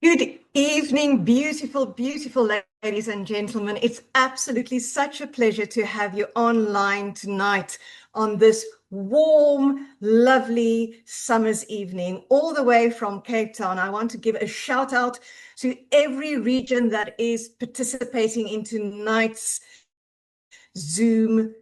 Good evening, beautiful, beautiful ladies and gentlemen. It's absolutely such a pleasure to have you online tonight on this warm, lovely summer's evening, all the way from Cape Town. I want to give a shout out to every region that is participating in tonight's Zoom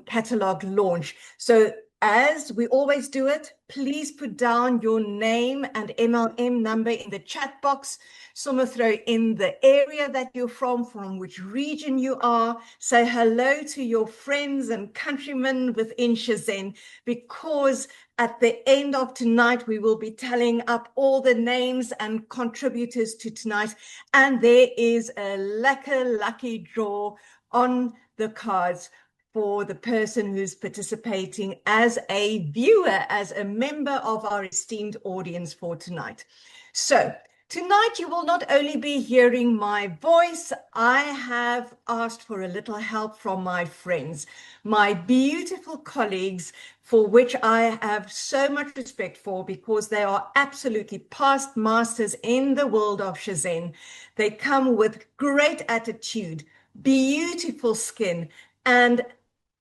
catalog launch. So as we always do it, please put down your name and MLM number in the chat box. Sommer throw in the area that you're from which region you are. Say hello to your friends and countrymen within Shazam, because at the end of tonight, we will be tallying up all the names and contributors to tonight. And there is a lucky draw on the cards for the person who's participating as a viewer, as a member of our esteemed audience for tonight. So tonight you will not only be hearing my voice, I have asked for a little help from my friends, my beautiful colleagues, for which I have so much respect for, because they are absolutely past masters in the world of Shazam. They come with great attitude, beautiful skin, and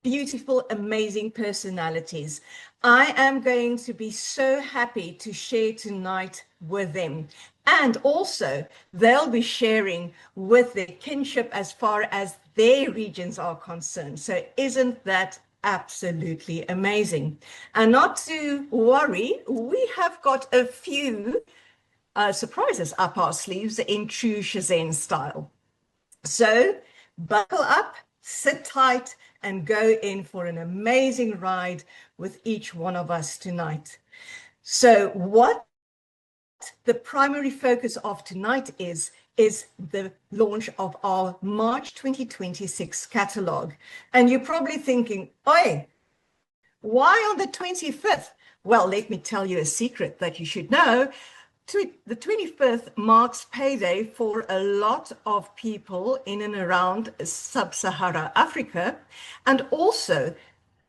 beautiful, amazing personalities. I am going to be so happy to share tonight with them. And also, they'll be sharing with their kinship as far as their regions are concerned. So isn't that absolutely amazing? And not to worry, we have got a few surprises up our sleeves in true Shazam style. So buckle up, sit tight, and go in for an amazing ride with each one of us tonight. So what the primary focus of tonight is the launch of our March 2026 catalog. And you're probably thinking, oi, why on the 25th? Well, let me tell you a secret that you should know. The 25th marks payday for a lot of people in and around sub-Saharan Africa. And also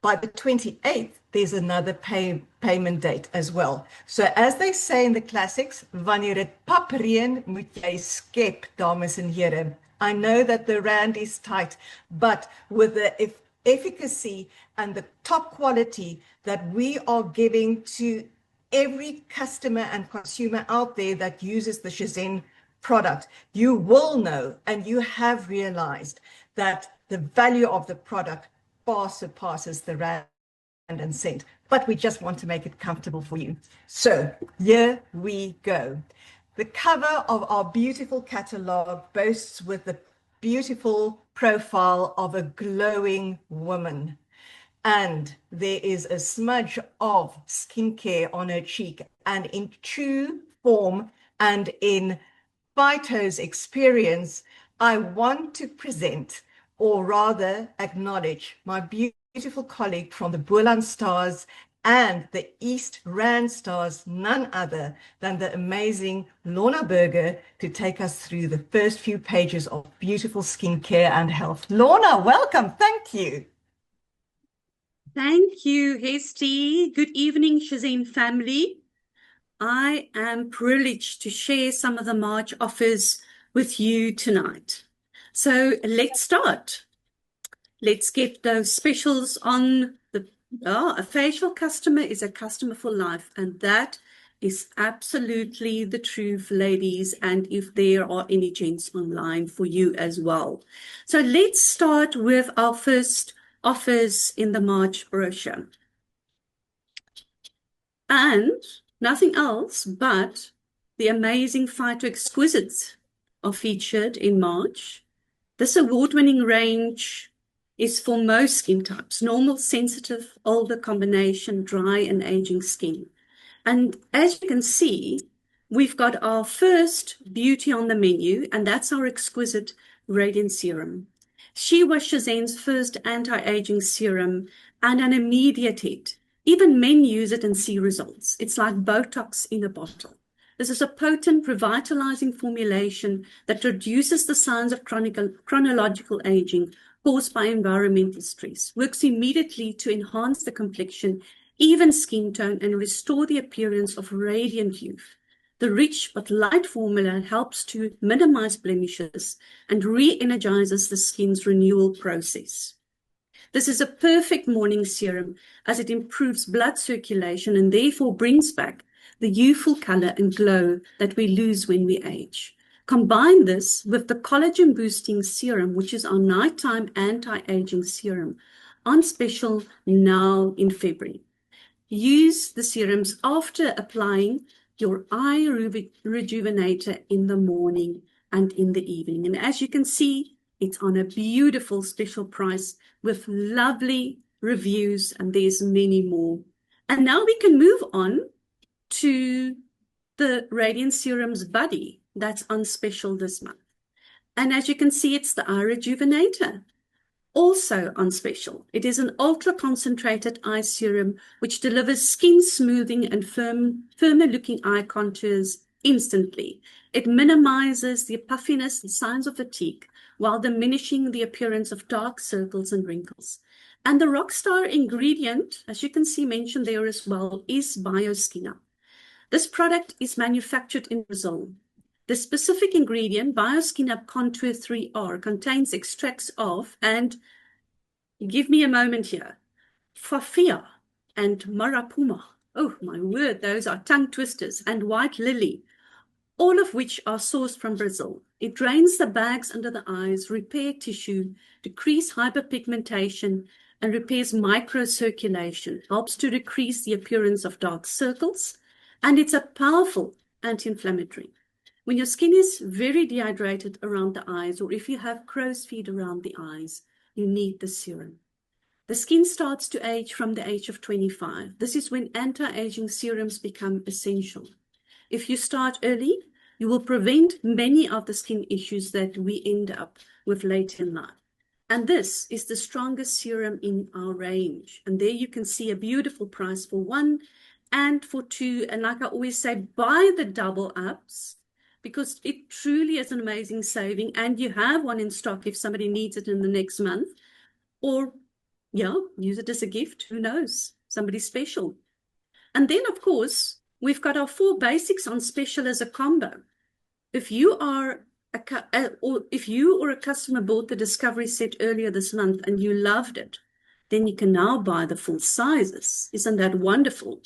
by the 28th, there's another payment date as well. So as they say in the classics, wanneer het pap reën, moet jy skep, dames en heren. I know that the rand is tight, but with the efficacy and the top quality that we are giving to every customer and consumer out there that uses the Shazam product, you will know and you have realized that the value of the product far surpasses the rand and cent. But we just want to make it comfortable for you. So here we go. The cover of our beautiful catalog boasts with the beautiful profile of a glowing woman. And there is a smudge of skincare on her cheek. And in true form and in Phyto's experience, I want to present, or rather acknowledge, my beautiful colleague from the Boland Stars and the East Rand Stars, none other than the amazing Lorna Berger, to take us through the first few pages of beautiful skincare and health. Lorna, welcome. Thank you. Thank you, Hesty. Good evening, Shazam family. I am privileged to share some of the March offers with you tonight. So let's start. Let's get those specials on the... a facial customer is a customer for life, and that is absolutely the truth, ladies, and if there are any gents online for you as well. So let's start with our first offers in the March brochure. And nothing else but the amazing Phyto Exquisites are featured in March. This award-winning range is for most skin types: normal, sensitive, older, combination, dry and aging skin. And as you can see, we've got our first beauty on the menu, and that's our Exquisite Radiant Serum. She was Shazam's first anti-aging serum and an immediate hit. Even men use it and see results. It's like Botox in a bottle. This is a potent, revitalizing formulation that reduces the signs of chronological aging caused by environmental stress, works immediately to enhance the complexion, even skin tone, and restore the appearance of radiant youth. The rich but light formula helps to minimize blemishes and re-energizes the skin's renewal process. This is a perfect morning serum as it improves blood circulation and therefore brings back the youthful color and glow that we lose when we age. Combine this with the collagen boosting serum, which is our nighttime anti-aging serum, on special now in February. Use the serums after applying your eye rejuvenator in the morning and in the evening. And as you can see, it's on a beautiful special price with lovely reviews, and there's many more. And now we can move on to the Radiant Serums Buddy that's on special this month. And as you can see, it's the eye rejuvenator. Also on special, it is an ultra-concentrated eye serum which delivers skin smoothing and firmer looking eye contours instantly. It minimizes the puffiness and signs of fatigue while diminishing the appearance of dark circles and wrinkles. And the rockstar ingredient, as you can see mentioned there as well, is Bioskin Up. This product is manufactured in Brazil. The specific ingredient, Bioskin Up Contour 3R, contains extracts of, and give me a moment here, Fafia and Marapuma. Oh, my word, those are tongue twisters, and white lily, all of which are sourced from Brazil. It drains the bags under the eyes, repair tissue, decrease hyperpigmentation, and repairs microcirculation, helps to decrease the appearance of dark circles, and it's a powerful anti-inflammatory. When your skin is very dehydrated around the eyes, or if you have crow's feet around the eyes, you need the serum. The skin starts to age from the age of 25. This is when anti-aging serums become essential. If you start early, you will prevent many of the skin issues that we end up with later in life. And this is the strongest serum in our range. And there you can see a beautiful price for one and for two. And like I always say, buy the double ups, because it truly is an amazing saving, and you have one in stock if somebody needs it in the next month. Or, yeah, use it as a gift. Who knows? Somebody special. And then, of course, we've got our 4 basics on special as a combo. If you or a customer bought the Discovery set earlier this month and you loved it, then you can now buy the full sizes. Isn't that wonderful?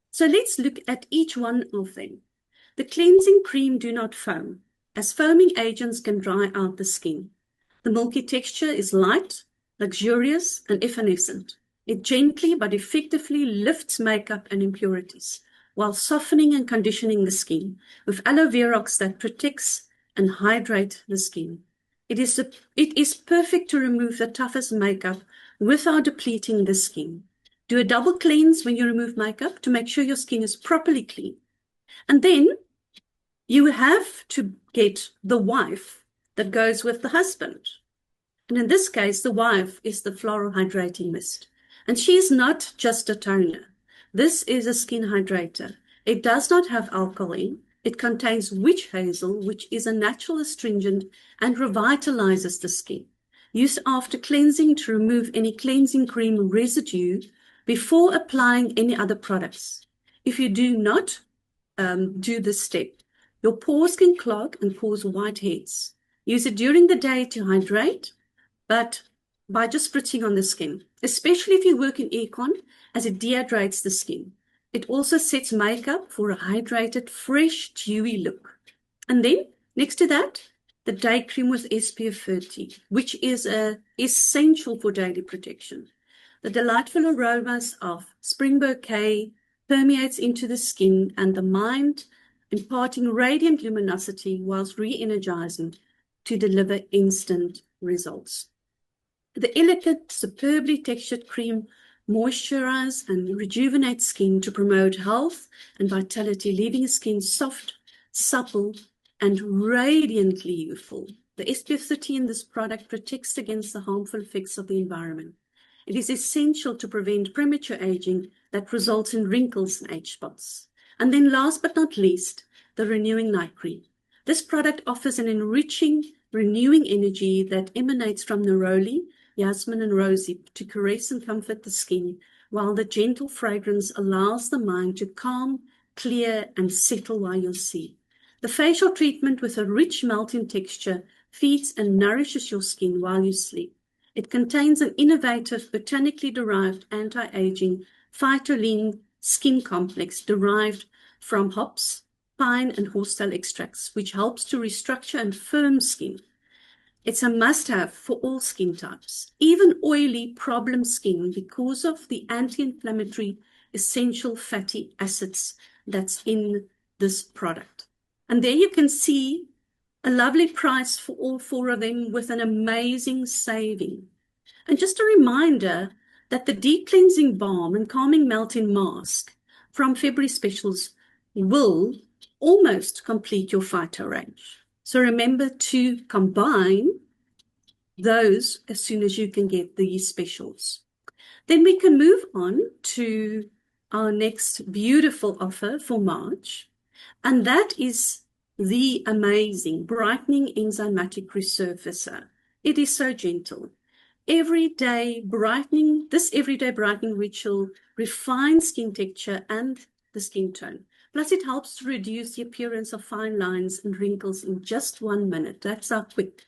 So let's look at each one of them. The cleansing cream Do Not Foam, as foaming agents can dry out the skin. The milky texture is light, luxurious, and effervescent. It gently but effectively lifts makeup and impurities, while softening and conditioning the skin with aloe verox that protects and hydrates the skin. It is perfect to remove the toughest makeup without depleting the skin. Do a double cleanse when you remove makeup to make sure your skin is properly clean. And then you have to get the wife that goes with the husband. And in this case, the wife is the Floral Hydrating Mist. And she is not just a toner. This is a skin hydrator. It does not have alcohol in. It contains witch hazel, which is a natural astringent and revitalizes the skin. Used after cleansing to remove any cleansing cream residue before applying any other products. If you do not do this step, your pores can clog and cause whiteheads. Use it during the day to hydrate, but by just spritzing on the skin, especially if you work in aircon, as it dehydrates the skin. It also sets makeup for a hydrated, fresh, dewy look. And then, next to that, the day cream with SPF 30, which is essential for daily protection. The delightful aromas of spring bouquet permeates into the skin and the mind, imparting radiant luminosity whilst re-energizing to deliver instant results. The elegant, superbly textured cream moisturize and rejuvenate skin to promote health and vitality, leaving skin soft, supple, and radiantly youthful. The SPF 30 in this product protects against the harmful effects of the environment. It is essential to prevent premature aging that results in wrinkles and age spots. And then last but not least, the Renewing Night Cream. This product offers an enriching, renewing energy that emanates from neroli, jasmine, and rosy to caress and comfort the skin, while the gentle fragrance allows the mind to calm clear, and settle while you sleep. The facial treatment with a rich melting texture feeds and nourishes your skin while you sleep. It contains an innovative botanically derived anti-aging phytoline skin complex derived from hops, pine, and horsetail extracts, which helps to restructure and firm skin. It's a must-have for all skin types, even oily problem skin, because of the anti-inflammatory essential fatty acids that's in this product. And there you can see a lovely price for all four of them with an amazing saving. And just a reminder that the Deep Cleansing Balm and Calming Melting Mask from February Specials will almost complete your phyto range. So remember to combine those as soon as you can get these specials. Then we can move on to our next beautiful offer for March, and that is the amazing Brightening Enzymatic Resurfacer. It is so gentle. This everyday brightening ritual refines skin texture and the skin tone. Plus, it helps to reduce the appearance of fine lines and wrinkles in just 1 minute. That's how quick.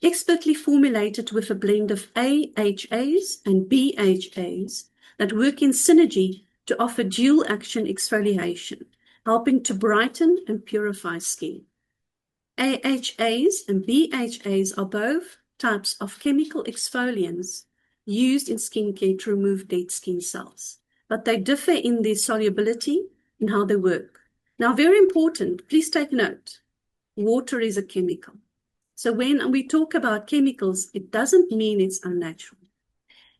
Expertly formulated with a blend of AHAs and BHAs that work in synergy to offer dual action exfoliation, helping to brighten and purify skin. AHAs and BHAs are both types of chemical exfoliants used in skincare to remove dead skin cells, but they differ in their solubility and how they work. Now, very important, please take note, water is a chemical. So when we talk about chemicals, it doesn't mean it's unnatural.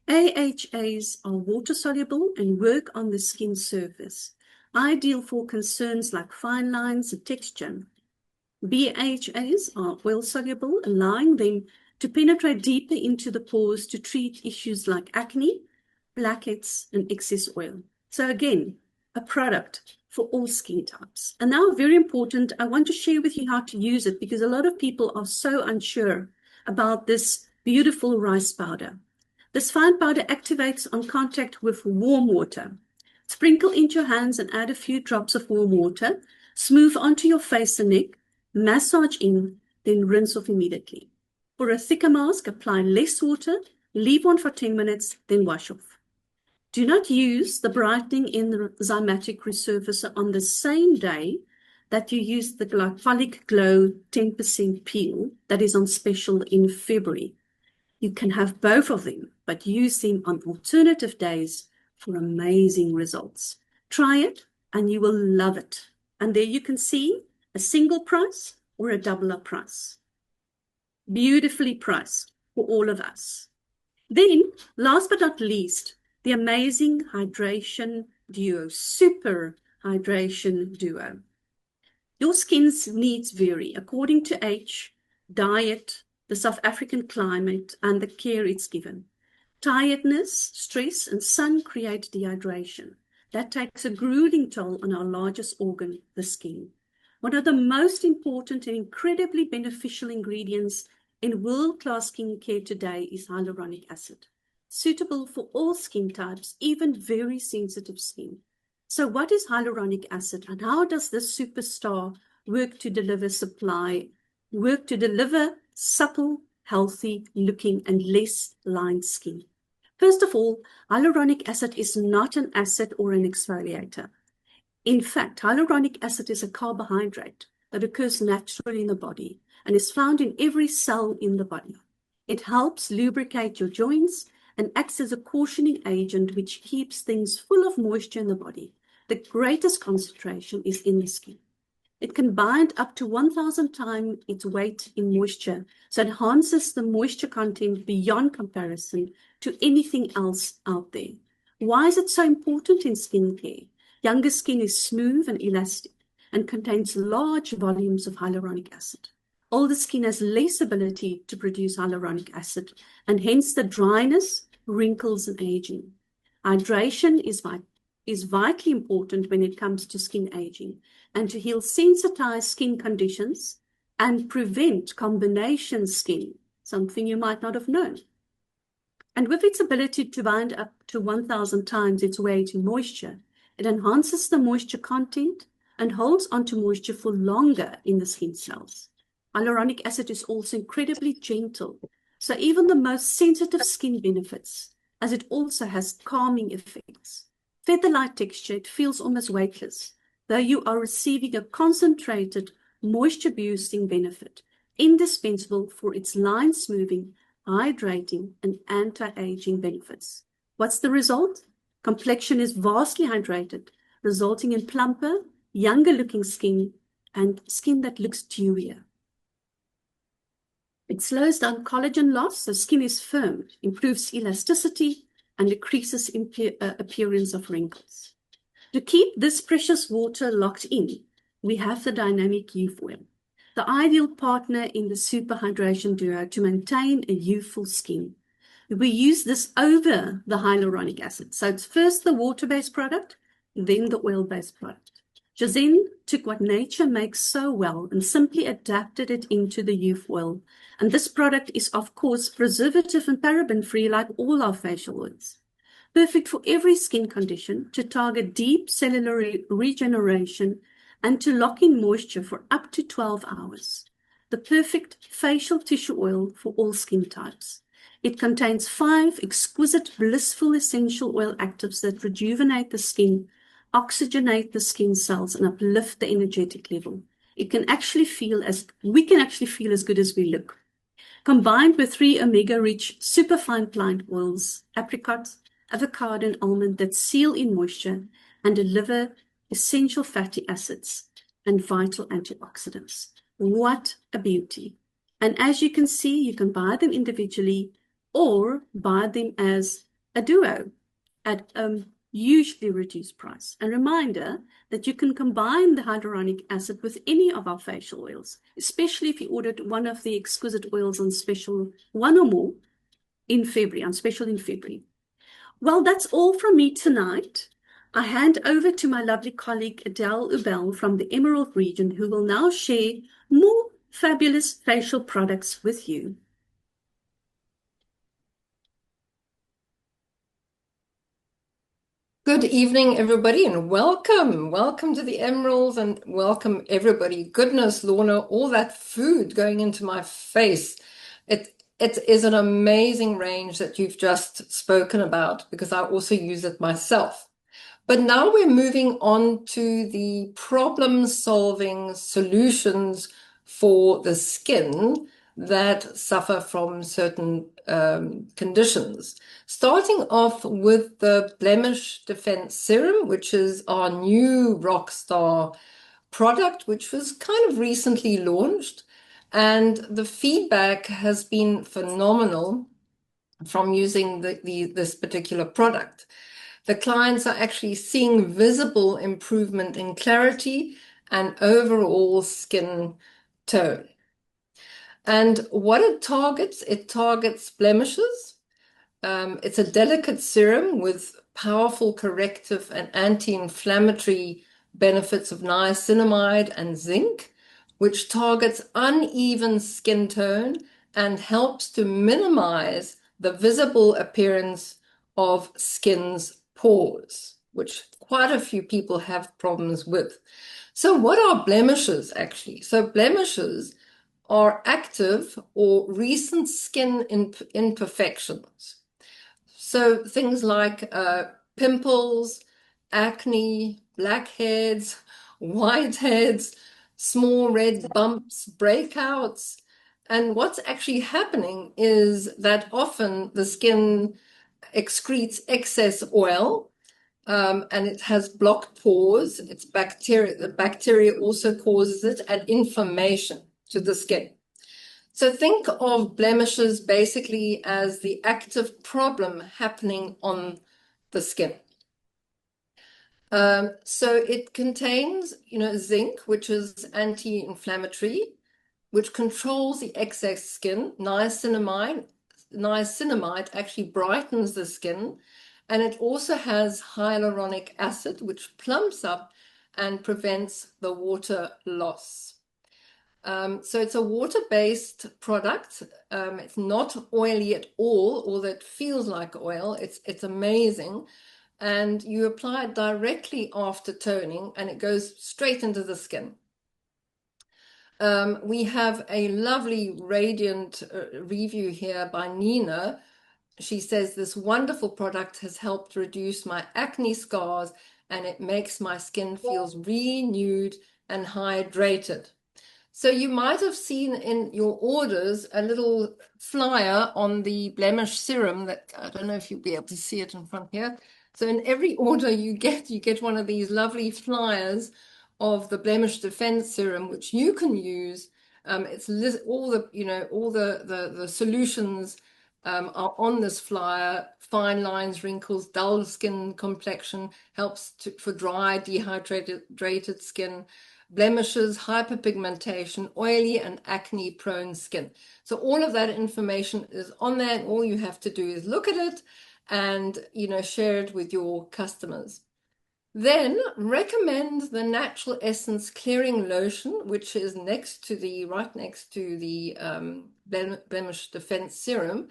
AHAs are water-soluble and work on the skin surface, ideal for concerns like fine lines and texture. BHAs are oil-soluble, allowing them to penetrate deeper into the pores to treat issues like acne, blackheads, and excess oil. So again, a product for all skin types. And now, very important, I want to share with you how to use it, because a lot of people are so unsure about this beautiful rice powder. This fine powder activates on contact with warm water. Sprinkle into your hands and add a few drops of warm water. Smooth onto your face and neck. Massage in, then rinse off immediately. For a thicker mask, apply less water, leave on for 10 minutes, then wash off. Do not use the Brightening Enzymatic Resurfacer on the same day that you use the Glycolic Glow 10% peel that is on special in February. You can have both of them, but use them on alternative days for amazing results. Try it and you will love it. And there you can see a single price or a double up price. Beautifully priced for all of us. Then, last but not least, the amazing Hydration Duo, Super Hydration Duo. Your skin's needs vary according to age, diet, the South African climate, and the care it's given. Tiredness, stress, and sun create dehydration. That takes a grueling toll on our largest organ, the skin. One of the most important and incredibly beneficial ingredients in world-class skincare today is hyaluronic acid, suitable for all skin types, even very sensitive skin. So what is hyaluronic acid, and how does this superstar work to deliver supple, healthy looking, and less lined skin? First of all, hyaluronic acid is not an acid or an exfoliator. In fact, hyaluronic acid is a carbohydrate that occurs naturally in the body and is found in every cell in the body. It helps lubricate your joints and acts as a cautioning agent which keeps things full of moisture in the body. The greatest concentration is in the skin. It can bind up to 1,000 times its weight in moisture, so it enhances the moisture content beyond comparison to anything else out there. Why is it so important in skincare? Younger skin is smooth and elastic and contains large volumes of hyaluronic acid. Older skin has less ability to produce hyaluronic acid, and hence the dryness, wrinkles, and aging. Hydration is vitally important when it comes to skin aging and to heal sensitized skin conditions and prevent combination skin, something you might not have known. And with its ability to bind up to 1,000 times its weight in moisture, It enhances the moisture content and holds onto moisture for longer in the skin cells. Hyaluronic acid is also incredibly gentle, so even the most sensitive skin benefits, as it also has calming effects. Feather-like texture, it feels almost weightless, though you are receiving a concentrated, moisture-boosting benefit, indispensable for its line smoothing, hydrating, and anti-aging benefits. What's the result? Complexion is vastly hydrated, resulting in plumper, younger-looking skin and skin that looks dewier. It slows down collagen loss, so skin is firm, improves elasticity, and decreases appearance of wrinkles. To keep this precious water locked in, we have the dynamic youth oil, the ideal partner in the super hydration duo to maintain a youthful skin. We use this over the hyaluronic acid. So it's first the water-based product, then the oil-based product. Jazeen took what nature makes so well and simply adapted it into the youth oil. And this product is, of course, preservative and paraben-free like all our facial oils. Perfect for every skin condition, to target deep cellular regeneration and to lock in moisture for up to 12 hours. The perfect facial tissue oil for all skin types. It contains 5 exquisite, blissful essential oil actives that rejuvenate the skin, oxygenate the skin cells, and uplift the energetic level. We can actually feel as good as we look. Combined with 3 omega-rich superfine plant oils, apricot, avocado, and almond, that seal in moisture and deliver essential fatty acids and vital antioxidants. What a beauty. And as you can see, you can buy them individually or buy them as a duo at a hugely reduced price. A reminder that you can combine the hyaluronic acid with any of our facial oils, especially if you ordered one of the exquisite oils on special, one or more, in February, on special in February. Well, that's all from me tonight. I hand over to my lovely colleague Adele Ubel from the Emerald region, who will now share more fabulous facial products with you. Good evening, everybody, and welcome. Welcome to the Emeralds, and welcome, everybody. Goodness, Lorna, all that food going into my face. It is an amazing range that you've just spoken about, because I also use it myself. But now we're moving on to the problem-solving solutions for the skin that suffer from certain conditions. Starting off with the Blemish Defense Serum, which is our new rock star product, which was kind of recently launched. And the feedback has been phenomenal from using this particular product. The clients are actually seeing visible improvement in clarity and overall skin tone. And what it targets blemishes. It's a delicate serum with powerful corrective and anti-inflammatory benefits of niacinamide and zinc, which targets uneven skin tone and helps to minimize the visible appearance of skin's pores, which quite a few people have problems with. So what are blemishes actually? So blemishes are active or recent skin imperfections. So things like pimples, acne, blackheads, whiteheads, small red bumps, breakouts. And what's actually happening is that often the skin excretes excess oil, and it has blocked pores. It's bacteria. The bacteria also causes it, and inflammation to the skin. So think of blemishes basically as the active problem happening on the skin. So it contains, zinc, which is anti-inflammatory, which controls the excess skin. Niacinamide actually brightens the skin, and it also has hyaluronic acid, which plumps up and prevents the water loss. So it's a water-based product. It's not oily at all, although it feels like oil. It's amazing. and you apply it directly after toning, and it goes straight into the skin. We have a lovely radiant review here by Nina. She says, this wonderful product has helped reduce my acne scars, and it makes my skin feels renewed and hydrated. So you might have seen in your orders a little flyer on the blemish serum that, I don't know if you'll be able to see it in front here. So in every order you get one of these lovely flyers of the blemish defense serum, which you can use. It's all the solutions are on this flyer. Fine lines, wrinkles, dull skin complexion, helps for dry, dehydrated skin, blemishes, hyperpigmentation, oily and acne prone skin. So all of that information is on there, and all you have to do is look at it and share it with your customers. Then recommend the Natural Essence Clearing Lotion, which is right next to the Blemish Defense Serum.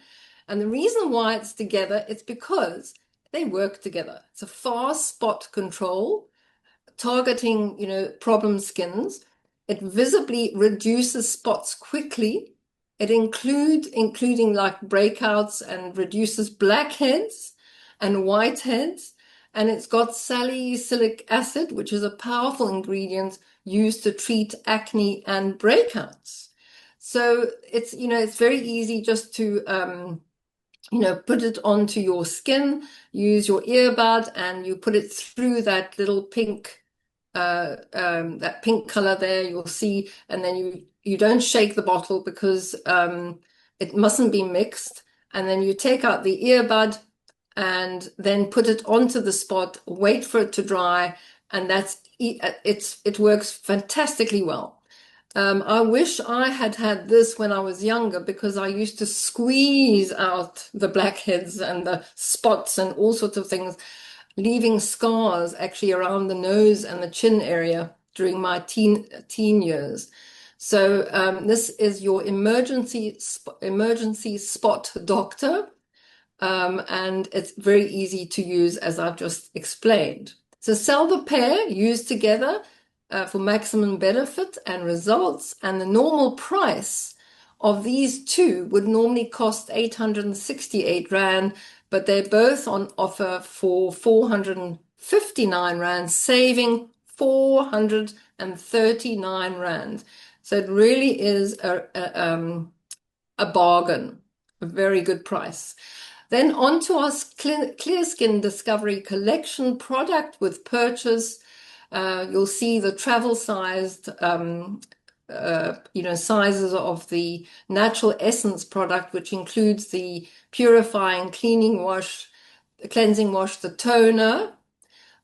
And the reason why it's together, it's because they work together. It's a fast spot control, targeting, problem skins. It visibly reduces spots quickly. It including like breakouts, and reduces blackheads and whiteheads. And it's got salicylic acid, which is a powerful ingredient used to treat acne and breakouts. So it's, it's very easy just to, put it onto your skin, use your earbud, and you put it through that little pink, that pink color there, you'll see, and then you don't shake the bottle because it mustn't be mixed. And then you take out the earbud and then put it onto the spot, wait for it to dry, and it works fantastically well. I wish I had this when I was younger, because I used to squeeze out the blackheads and the spots and all sorts of things, leaving scars actually around the nose and the chin area during my teen years. So this is your emergency spot doctor. And it's very easy to use, as I've just explained. So sell the pair, used together for maximum benefit and results. And the normal price of these two would normally cost 868 Rand, but they're both on offer for 459 Rand, saving 439 Rand. So it really is a bargain, a very good price. Then on to our Clear Skin Discovery Collection product with purchase. You'll see the travel-sized, sizes of the Natural Essence product, which includes the purifying cleansing wash, the toner,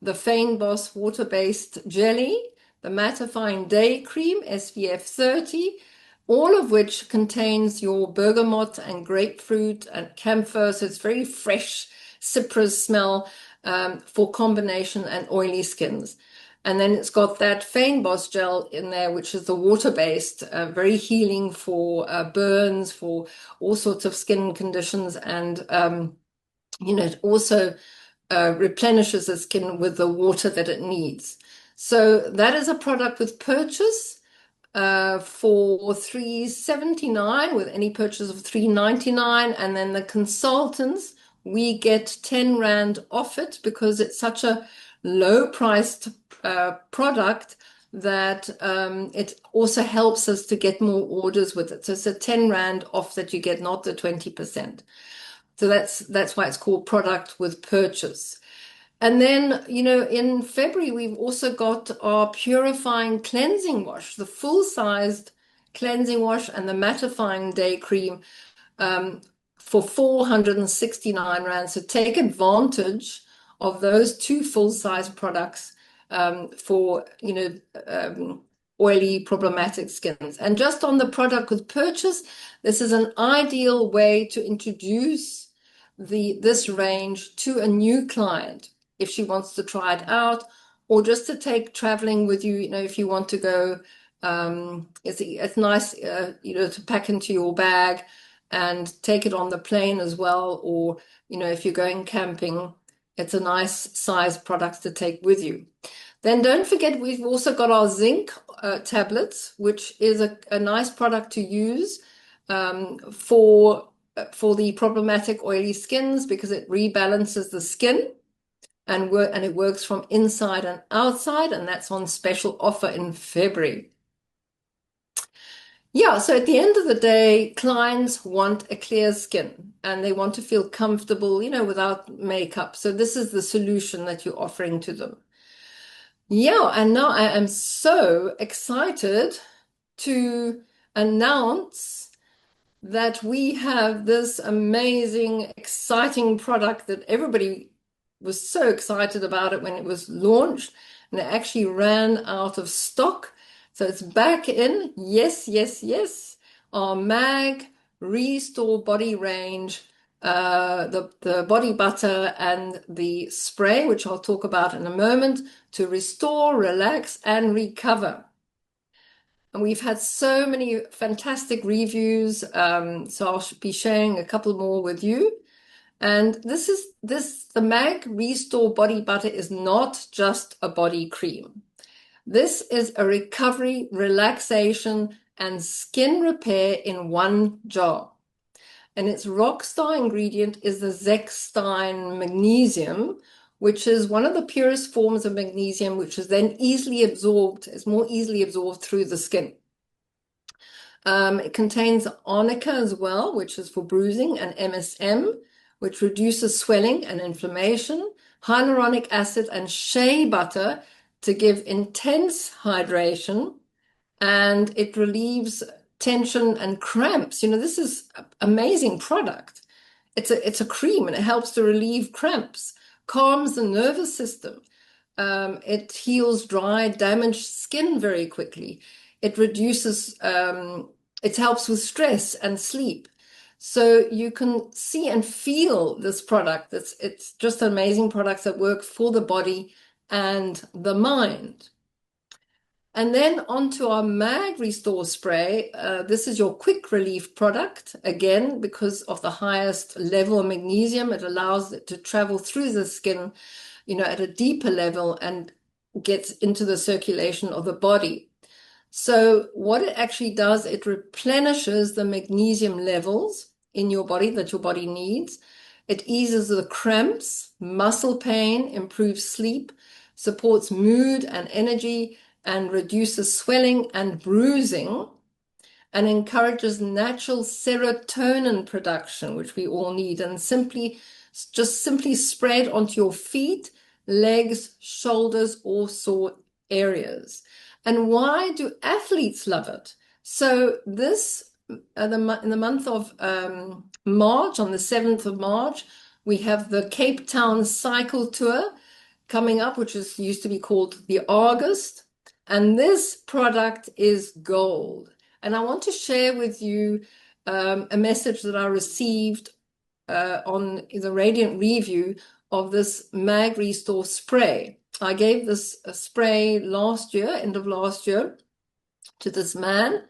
the Fane-Boss water-based jelly, the mattifying day cream, SPF 30, all of which contains your bergamot and grapefruit and camphor. So it's very fresh citrus smell for combination and oily skins. And then it's got that Fane-Boss gel in there, which is the water-based, very healing for burns, for all sorts of skin conditions. And, it also replenishes the skin with the water that it needs. So that is a product with purchase for 379, with any purchase of 399. And then the consultants, we get 10 Rand off it, because it's such a low priced product that it also helps us to get more orders with it. So it's a 10 Rand off that you get, not the 20%. So that's why it's called product with purchase. And then, in February, we've also got our purifying cleansing wash, the full-sized cleansing wash and the mattifying day cream for 469 Rand. So take advantage of those two full-size products for, oily, problematic skins. And just on the product with purchase, this is an ideal way to introduce this range to a new client, if she wants to try it out, or just to take traveling with you. If you want to go, it's nice, to pack into your bag and take it on the plane as well. Or, if you're going camping, It's a nice size product to take with you. Then don't forget, we've also got our zinc tablets, which is a nice product to use for the problematic oily skins, because it rebalances the skin and it works from inside and outside, and that's on special offer in February. Yeah, so at the end of the day, clients want a clear skin and they want to feel comfortable, without makeup. So this is the solution that you're offering to them. Yeah, and now I am so excited to announce that we have this amazing, exciting product that everybody was so excited about it when it was launched, and it actually ran out of stock. So it's back in. Yes, yes, yes. Our MAG Restore Body range, the body butter and the spray, which I'll talk about in a moment, to restore, relax, and recover. And we've had so many fantastic reviews, so I'll be sharing a couple more with you. And the MAG Restore Body Butter is not just a body cream. This is a recovery, relaxation, and skin repair in one jar. And its rockstar ingredient is the Zechstein magnesium, which is one of the purest forms of magnesium, which is then more easily absorbed through the skin. It contains arnica as well, which is for bruising, and MSM, which reduces swelling and inflammation, hyaluronic acid and shea butter to give intense hydration, and it relieves tension and cramps. This is an amazing product. It's a cream, and it helps to relieve cramps, calms the nervous system. It heals dry, damaged skin very quickly. It reduces, it helps with stress and sleep. So you can see and feel this product. It's just amazing products that work for the body and the mind. And then onto our MAG Restore spray. This is your quick relief product. Again, because of the highest level of magnesium, it allows it to travel through the skin, at a deeper level and gets into the circulation of the body. So what it actually does, it replenishes the magnesium levels in your body that your body needs. It eases the cramps, muscle pain, improves sleep, supports mood and energy, and reduces swelling and bruising, and encourages natural serotonin production, which we all need, and simply spray it onto your feet, legs, shoulders, or sore areas. And why do athletes love it? So this, in the month of March, on the 7th of March, we have the Cape Town Cycle Tour coming up, which used to be called the August. And this product is gold. And I want to share with you a message that I received on the Radiant review of this MAG Restore spray. I gave this spray last year, end of last year, to this man.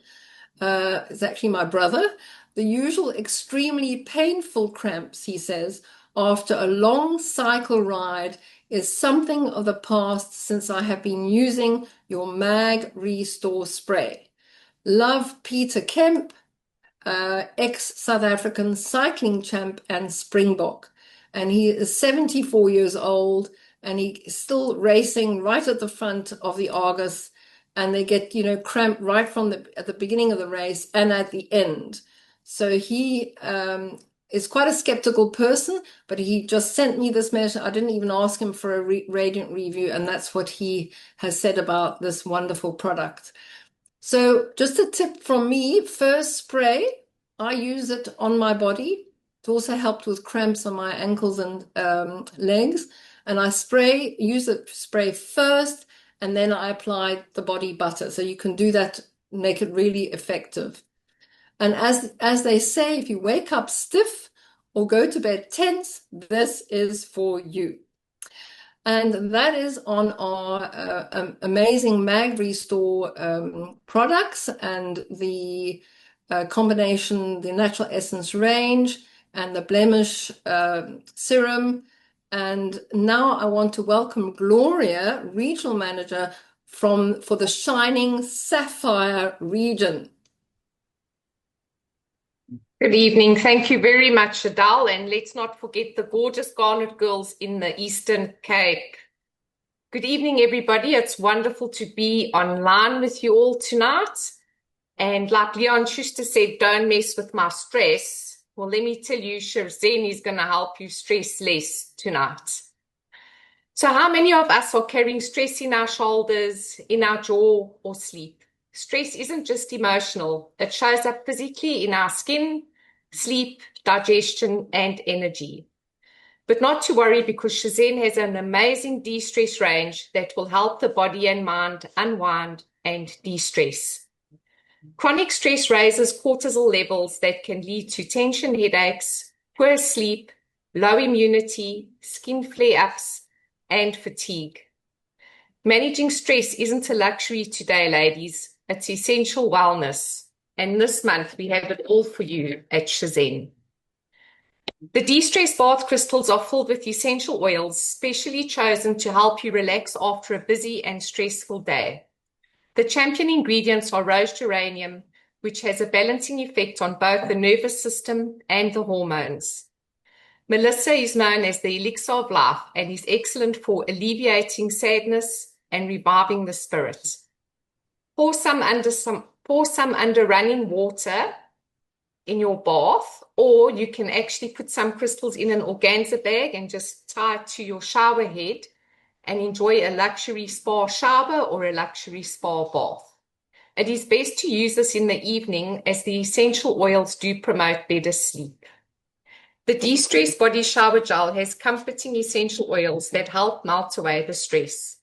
It's actually my brother. The usual extremely painful cramps, he says, after a long cycle ride is something of the past since I have been using your MAG Restore spray. Love, Peter Kemp, ex-South African cycling champ and Springbok. And he is 74 years old, and he is still racing right at the front of the Argus, and they get, cramp right from at the beginning of the race and at the end. So he is quite a skeptical person, but he just sent me this message. I didn't even ask him for a Radiant review, and that's what he has said about this wonderful product. So just a tip from me, first spray, I use it on my body. It also helped with cramps on my ankles and legs. And I use the spray first, and then I apply the body butter. So you can do that, make it really effective. And as they say, if you wake up stiff or go to bed tense, this is for you. And that is on our amazing MAG Restore products, and the combination, the Natural Essence range, and the Blemish serum, And now I want to welcome Gloria, Regional Manager for the Shining Sapphire region. Good evening. Thank you very much, Adele. And let's not forget the gorgeous Garnet girls in the Eastern Cape. Good evening, everybody. It's wonderful to be online with you all tonight. And like Leon Schuster said, don't mess with my stress. Well, let me tell you, Shirzen is going to help you stress less tonight. So how many of us are carrying stress in our shoulders, in our jaw, or sleep? Stress isn't just emotional. It shows up physically in our skin, sleep, digestion, and energy. But not to worry, because Shirzen has an amazing de-stress range that will help the body and mind unwind and de-stress. Chronic stress raises cortisol levels that can lead to tension headaches, poor sleep, low immunity, skin flare-ups, and fatigue. Managing stress isn't a luxury today, ladies. It's essential wellness. And this month, we have it all for you at Shirzen. The de-stress bath crystals are filled with essential oils, specially chosen to help you relax after a busy and stressful day. The champion ingredients are rose geranium, which has a balancing effect on both the nervous system and the hormones. Melissa is known as the elixir of life and is excellent for alleviating sadness and reviving the spirit. Pour some under running water in your bath, or you can actually put some crystals in an organza bag and just tie it to your shower head and enjoy a luxury spa shower or a luxury spa bath. It is best to use this in the evening, as the essential oils do promote better sleep. The De-Stress Body Shower Gel has comforting essential oils that help melt away the stress.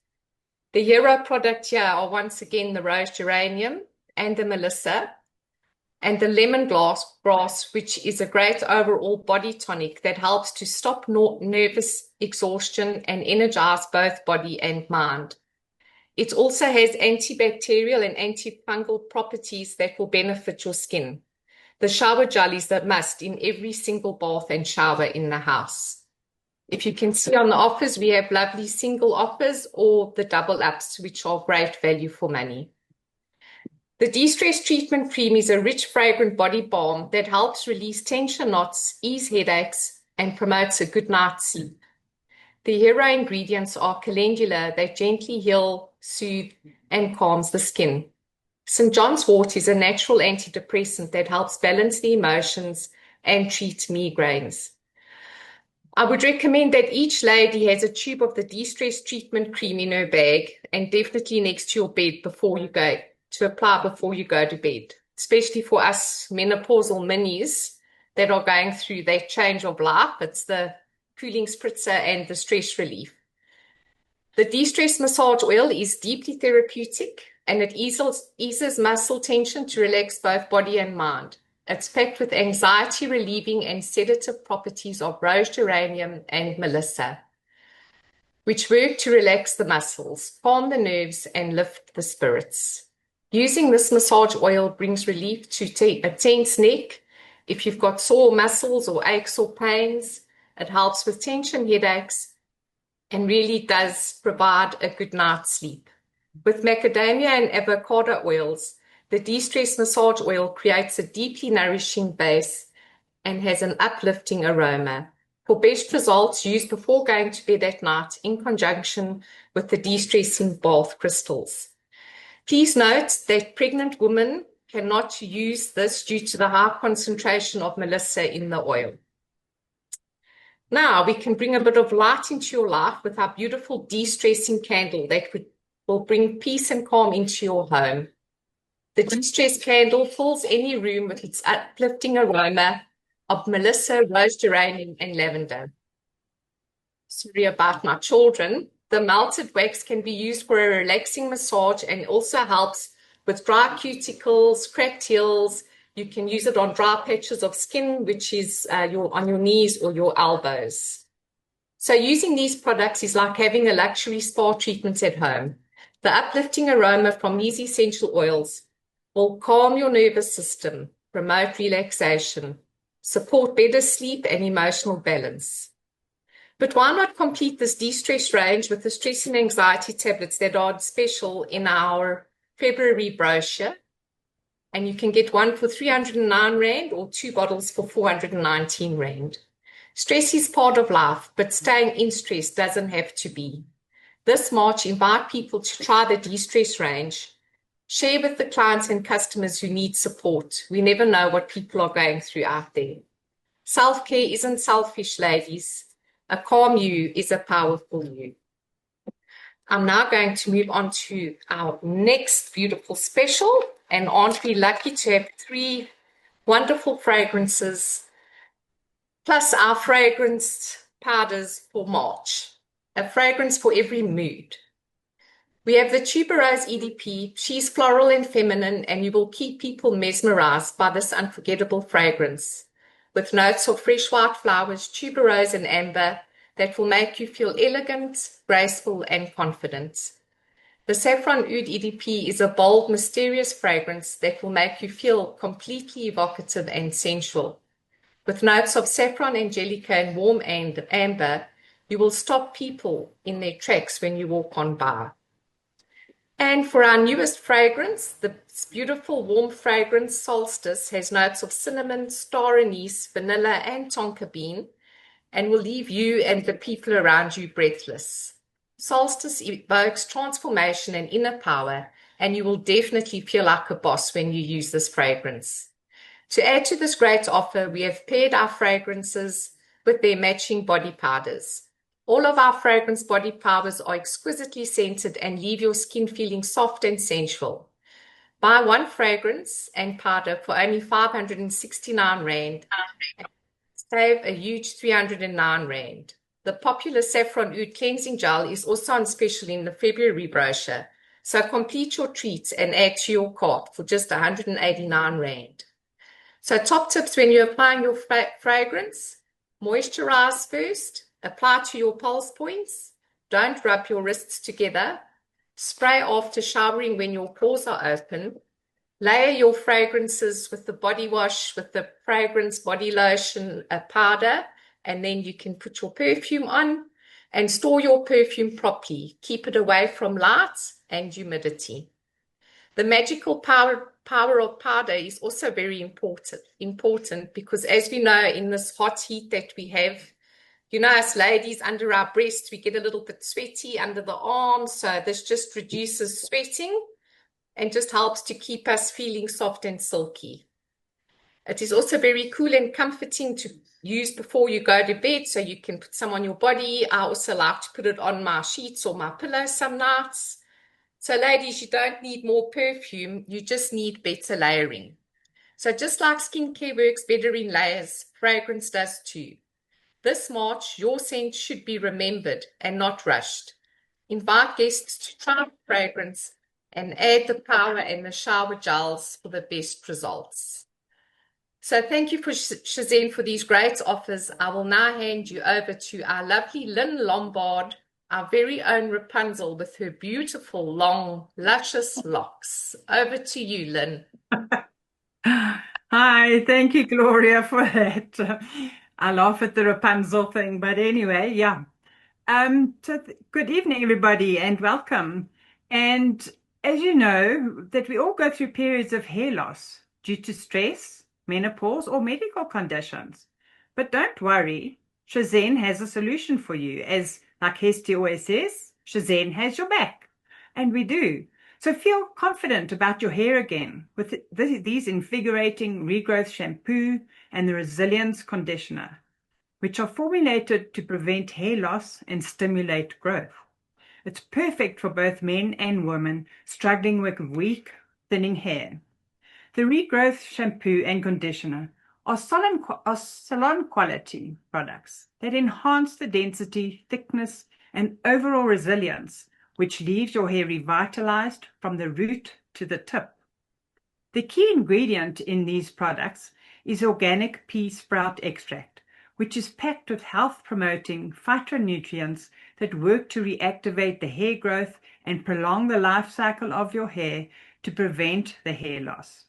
The hero product here are once again the rose geranium and the melissa, and the lemongrass, which is a great overall body tonic that helps to stop nervous exhaustion and energize both body and mind. It also has antibacterial and antifungal properties that will benefit your skin. The shower gel is a must in every single bath and shower in the house. If you can see on the offers, we have lovely single offers or the double ups, which are great value for money. The De-Stress Treatment Cream is a rich, fragrant body balm that helps release tension knots, ease headaches, and promotes a good night's sleep. The hero ingredients are calendula that gently heal, soothe, and calms the skin. St. John's wort is a natural antidepressant that helps balance the emotions and treat migraines. I would recommend that each lady has a tube of the De-Stress Treatment Cream in her bag, and definitely next to your bed before you go to bed, especially for us menopausal minis that are going through that change of life. It's the cooling spritzer and the stress relief. The De-Stress Massage Oil is deeply therapeutic, and it eases muscle tension to relax both body and mind. It's packed with anxiety-relieving and sedative properties of rose geranium and melissa, which work to relax the muscles, calm the nerves, and lift the spirits. Using this massage oil brings relief to a tense neck. If you've got sore muscles or aches or pains, it helps with tension headaches and really does provide a good night's sleep. With macadamia and avocado oils, the De-Stress Massage Oil creates a deeply nourishing base and has an uplifting aroma. For best results, use before going to bed at night in conjunction with the De-Stressing Bath Crystals. Please note that pregnant women cannot use this due to the high concentration of melissa in the oil. Now we can bring a bit of light into your life with our beautiful de-stressing candle that will bring peace and calm into your home. The de-stress candle fills any room with its uplifting aroma of melissa, rose geranium, and lavender. Sorry about my children. The melted wax can be used for a relaxing massage and also helps with dry cuticles, cracked heels. You can use it on dry patches of skin, which is on your knees or your elbows. So using these products is like having a luxury spa treatment at home. The uplifting aroma from these essential oils will calm your nervous system, promote relaxation, support better sleep and emotional balance. But why not complete this de-stress range with the stress and anxiety tablets that are special in our February brochure? And you can get one for 309 Rand or 2 bottles for 419 Rand. Stress is part of life, but staying in stress doesn't have to be. This March, invite people to try the de-stress range. Share with the clients and customers who need support. We never know what people are going through out there. Self-care isn't selfish, ladies. A calm you is a powerful you. I'm now going to move on to our next beautiful special. And aren't we lucky to have 3 wonderful fragrances, plus our fragrance powders for March. A fragrance for every mood. We have the Tuberose EDP. She's floral and feminine, and you will keep people mesmerized by this unforgettable fragrance, with notes of fresh white flowers, tuberose and amber, that will make you feel elegant, graceful, and confident. The Saffron Oud EDP is a bold, mysterious fragrance that will make you feel completely evocative and sensual. With notes of saffron, angelica, and warm amber, you will stop people in their tracks when you walk on by. And for our newest fragrance, this beautiful warm fragrance, Solstice, has notes of cinnamon, star anise, vanilla, and tonka bean, and will leave you and the people around you breathless. Solstice evokes transformation and inner power, and you will definitely feel like a boss when you use this fragrance. To add to this great offer, we have paired our fragrances with their matching body powders. All of our fragrance body powders are exquisitely scented and leave your skin feeling soft and sensual. Buy 1 fragrance and powder for only 569 Rand. Save a huge 309 Rand. The popular Saffron Oud cleansing gel is also on special in the February brochure, so complete your treats and add to your cart for just 189 Rand. So top tips when you're applying your fragrance: moisturize first, apply to your pulse points, don't rub your wrists together, spray after showering when your pores are open, layer your fragrances with the body wash, with the fragrance body lotion, a powder, and then you can put your perfume on and store your perfume properly. Keep it away from light and humidity. The magical power of powder is also very important because, as we know, in this hot heat that we have, you know, us ladies, under our breasts, we get a little bit sweaty under the arms. So this just reduces sweating and just helps to keep us feeling soft and silky. It is also very cool and comforting to use before you go to bed, so you can put some on your body. I also like to put it on my sheets or my pillows some nights. So ladies, you don't need more perfume, you just need better layering. So just like skincare works better in layers, fragrance does too. This March, your scent should be remembered and not rushed. Invite guests to try fragrance and add the power and the shower gels for the best results. So thank you for Shazene for these great offers. I will now hand you over to our lovely Lynn Lombard, our very own Rapunzel, with her beautiful, long, luscious locks. Over to you, Lynn. Hi, thank you, Gloria, for that. I laugh at the Rapunzel thing, but anyway, yeah. Good evening, everybody, and welcome. And as you know, that we all go through periods of hair loss due to stress, menopause, or medical conditions. But don't worry, Shazene has a solution for you. As like Hestie always says, Shazene has your back. And we do. So feel confident about your hair again with these invigorating regrowth shampoo and the resilience conditioner, which are formulated to prevent hair loss and stimulate growth. It's perfect for both men and women struggling with weak, thinning hair. The regrowth shampoo and conditioner are salon quality products that enhance the density, thickness, and overall resilience, which leaves your hair revitalized from the root to the tip. The key ingredient in these products is organic pea sprout extract, which is packed with health-promoting phytonutrients that work to reactivate the hair growth and prolong the life cycle of your hair to prevent the hair loss.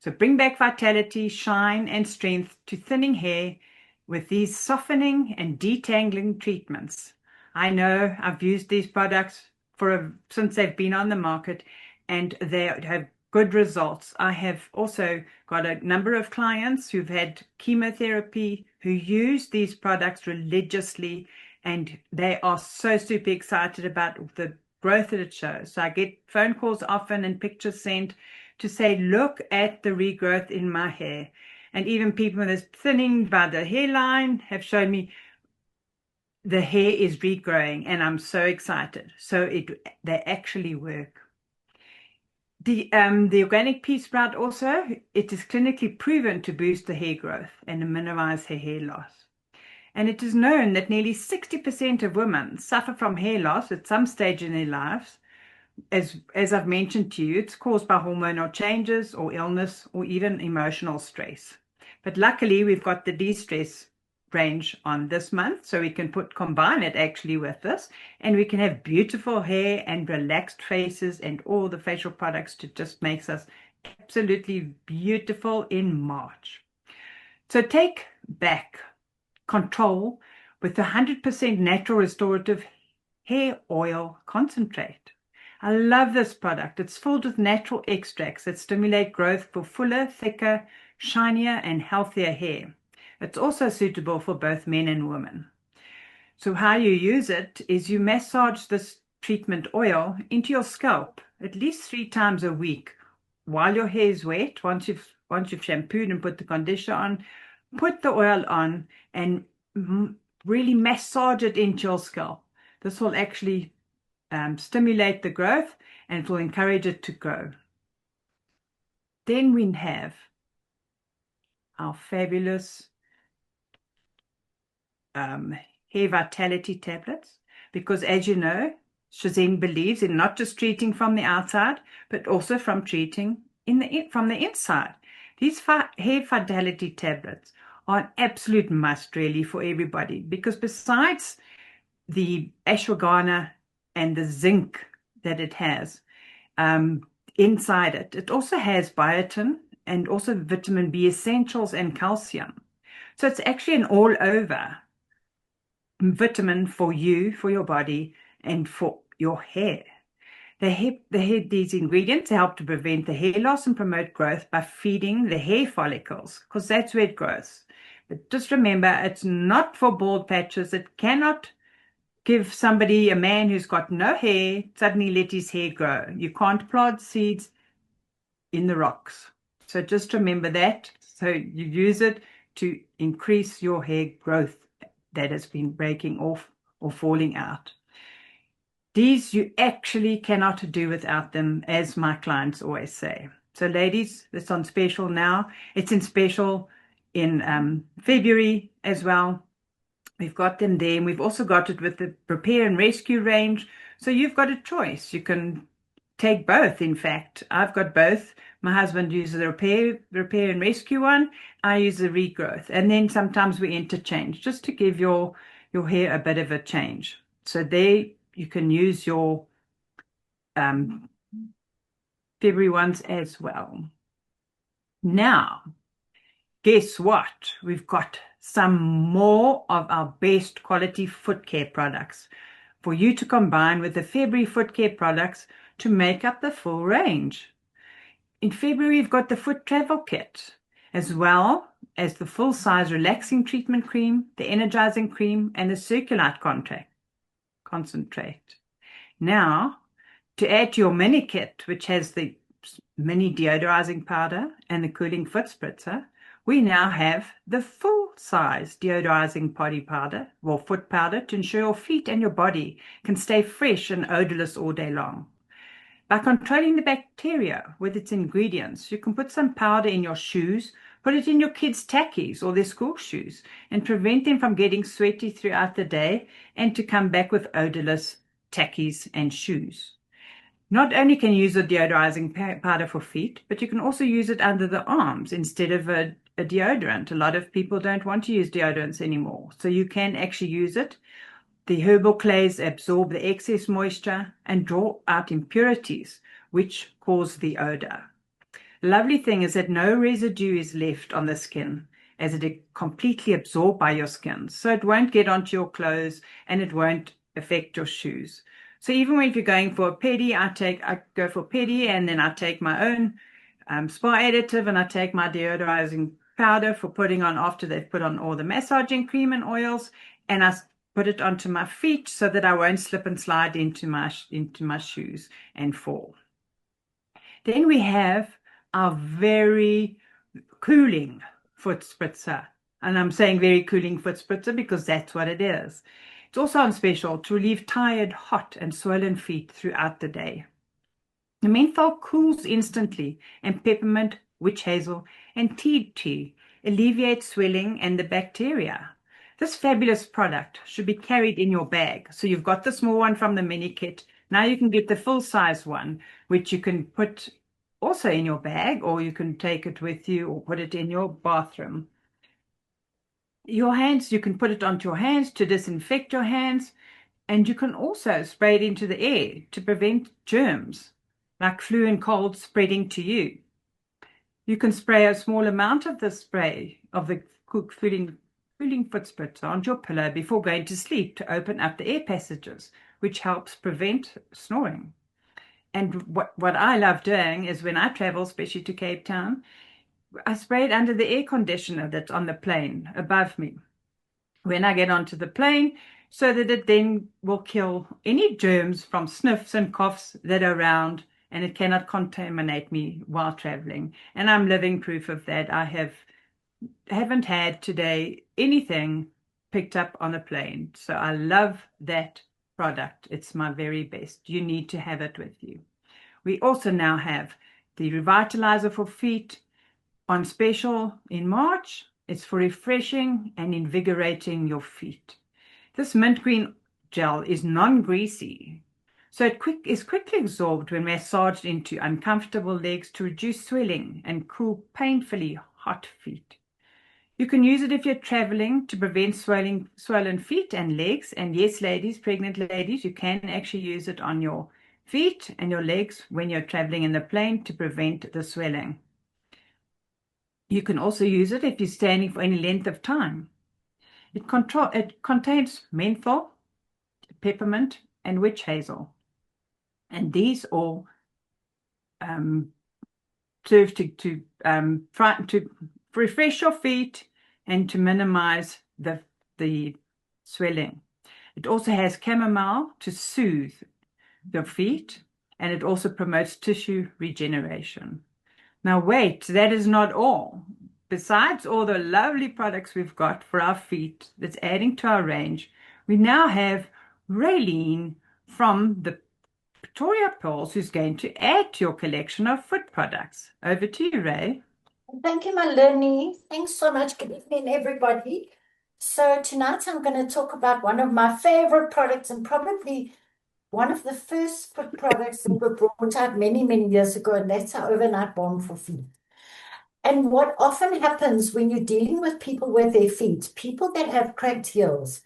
So bring back vitality, shine, and strength to thinning hair with these softening and detangling treatments. I know I've used these products since they've been on the market, and they have good results. I have also got a number of clients who've had chemotherapy who use these products religiously, and they are so super excited about the growth that it shows. So I get phone calls often and pictures sent to say, look at the regrowth in my hair. And even people that's thinning by the hairline have shown me the hair is regrowing, and I'm so excited. So they actually work. The organic pea sprout also, it is clinically proven to boost the hair growth and to minimize hair loss. And it is known that nearly 60% of women suffer from hair loss at some stage in their lives. As I've mentioned to you, it's caused by hormonal changes or illness or even emotional stress. But luckily, we've got the de-stress range on this month, so we can combine it actually with this, and we can have beautiful hair and relaxed faces and all the facial products to just makes us absolutely beautiful in March. So take back control with the 100% natural restorative hair oil concentrate. I love this product. It's filled with natural extracts that stimulate growth for fuller, thicker, shinier, and healthier hair. It's also suitable for both men and women. So how you use it is you massage this treatment oil into your scalp at least 3 times a week while your hair is wet. Once you've shampooed and put the conditioner on, put the oil on and really massage it into your scalp. This will actually stimulate the growth and it will encourage it to grow. Then we have our fabulous hair vitality tablets, because as you know, Shazene believes in not just treating from the outside, but also from treating from the inside. These hair vitality tablets are an absolute must really for everybody, because besides the ashwagandha and the zinc that it has inside it, it also has biotin and also vitamin B essentials and calcium. So it's actually an all-over vitamin for you, for your body, and for your hair. These ingredients help to prevent the hair loss and promote growth by feeding the hair follicles, because that's where it grows. But just remember, it's not for bald patches. It cannot give somebody, a man who's got no hair, suddenly let his hair grow. You can't plant seeds in the rocks. So just remember that. So you use it to increase your hair growth that has been breaking off or falling out. These you actually cannot do without them, as my clients always say. So ladies, it's on special now. It's in special in February as well. We've got them there, and we've also got it with the Repair and Rescue range. So you've got a choice. You can take both. In fact, I've got both. My husband uses the repair and rescue one. I use the regrowth. And then sometimes we interchange just to give your hair a bit of a change. So there you can use your February ones as well. Now, guess what? We've got some more of our best quality foot care products for you to combine with the February foot care products to make up the full range. In February, we've got the foot travel kit, as well as the full-size relaxing treatment cream, the energizing cream, and the Circulite concentrate. Now, to add to your mini kit, which has the mini deodorizing powder and the cooling foot spritzer, we now have the full-size deodorizing body powder, or foot powder, to ensure your feet and your body can stay fresh and odorless all day long. By controlling the bacteria with its ingredients, you can put some powder in your shoes, put it in your kids' tackies or their school shoes, and prevent them from getting sweaty throughout the day and to come back with odorless tackies and shoes. Not only can you use a deodorizing powder for feet, but you can also use it under the arms instead of a deodorant. A lot of people don't want to use deodorants anymore, so you can actually use it. The herbal clays absorb the excess moisture and draw out impurities, which cause the odor. The lovely thing is that no residue is left on the skin, as it completely absorbed by your skin. So it won't get onto your clothes and it won't affect your shoes. So even if you're going for a pedi, I go for pedi, and then I take my own spa additive, and I take my deodorizing powder for putting on after they've put on all the massaging cream and oils, and I put it onto my feet so that I won't slip and slide into my shoes and fall. Then we have our very cooling foot spritzer. And I'm saying very cooling foot spritzer because that's what it is. It's also on special to relieve tired, hot, and swollen feet throughout the day. The menthol cools instantly, and peppermint, witch hazel, and tea alleviate swelling and the bacteria. This fabulous product should be carried in your bag. So you've got the small one from the mini kit. Now you can get the full-size one, which you can put also in your bag, or you can take it with you or put it in your bathroom. Your hands, you can put it onto your hands to disinfect your hands, and you can also spray it into the air to prevent germs like flu and cold spreading to you. You can spray a small amount of the spray of the cooling foot spritzer onto your pillow before going to sleep to open up the air passages, which helps prevent snoring. And what I love doing is when I travel, especially to Cape Town, I spray it under the air conditioner that's on the plane above me when I get onto the plane, so that it then will kill any germs from sniffs and coughs that are around, and it cannot contaminate me while traveling. And I'm living proof of that. I haven't had today anything picked up on a plane. So I love that product. It's my very best. You need to have it with you. We also now have the Revitalizer for feet on special in March. It's for refreshing and invigorating your feet. This mint green gel is non-greasy, so it is quickly absorbed when massaged into uncomfortable legs to reduce swelling and cool painfully hot feet. You can use it if you're traveling to prevent swollen feet and legs. And yes, ladies, pregnant ladies, you can actually use it on your feet and your legs when you're traveling in the plane to prevent the swelling. You can also use it if you're standing for any length of time. It contains menthol, peppermint, and witch hazel. And these all serve to refresh your feet and to minimize the swelling. It also has chamomile to soothe your feet, and it also promotes tissue regeneration. Now wait, that is not all. Besides all the lovely products we've got for our feet that's adding to our range, we now have Raylene from the Pretoria Pearls, who's going to add to your collection of foot products. Over to you, Ray. Thank you, Melanie. Thanks so much. Good evening, everybody. So tonight I'm going to talk about one of my favorite products, and probably one of the first foot products that were brought out many, many years ago, and that's our overnight balm for feet. And what often happens when you're dealing with people with their feet, people that have cracked heels,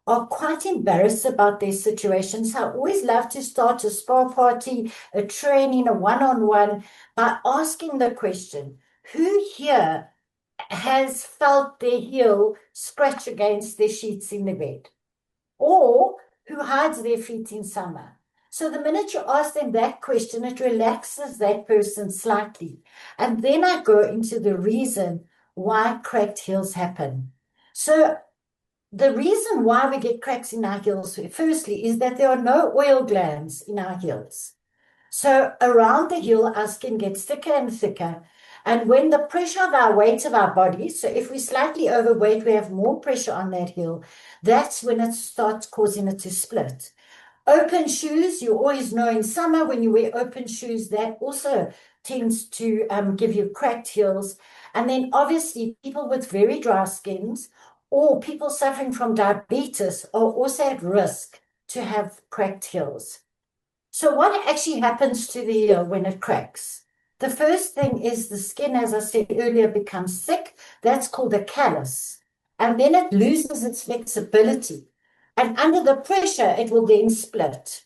are quite embarrassed about their situations. I always love to start a spa party, a training, a one-on-one by asking the question, who here has felt their heel scratch against their sheets in the bed? Or who hides their feet in summer? So the minute you ask them that question, it relaxes that person slightly. And then I go into the reason why cracked heels happen. So the reason why we get cracks in our heels, firstly, is that there are no oil glands in our heels. So around the heel, our skin gets thicker and thicker. And when the pressure of our weight of our body, so if we're slightly overweight, we have more pressure on that heel, that's when it starts causing it to split. Open shoes, you always know in summer when you wear open shoes, that also tends to give you cracked heels. And then obviously people with very dry skins or people suffering from diabetes are also at risk to have cracked heels. So what actually happens to the heel when it cracks? The first thing is the skin, as I said earlier, becomes thick. That's called a callus. And then it loses its flexibility. And under the pressure, it will then split.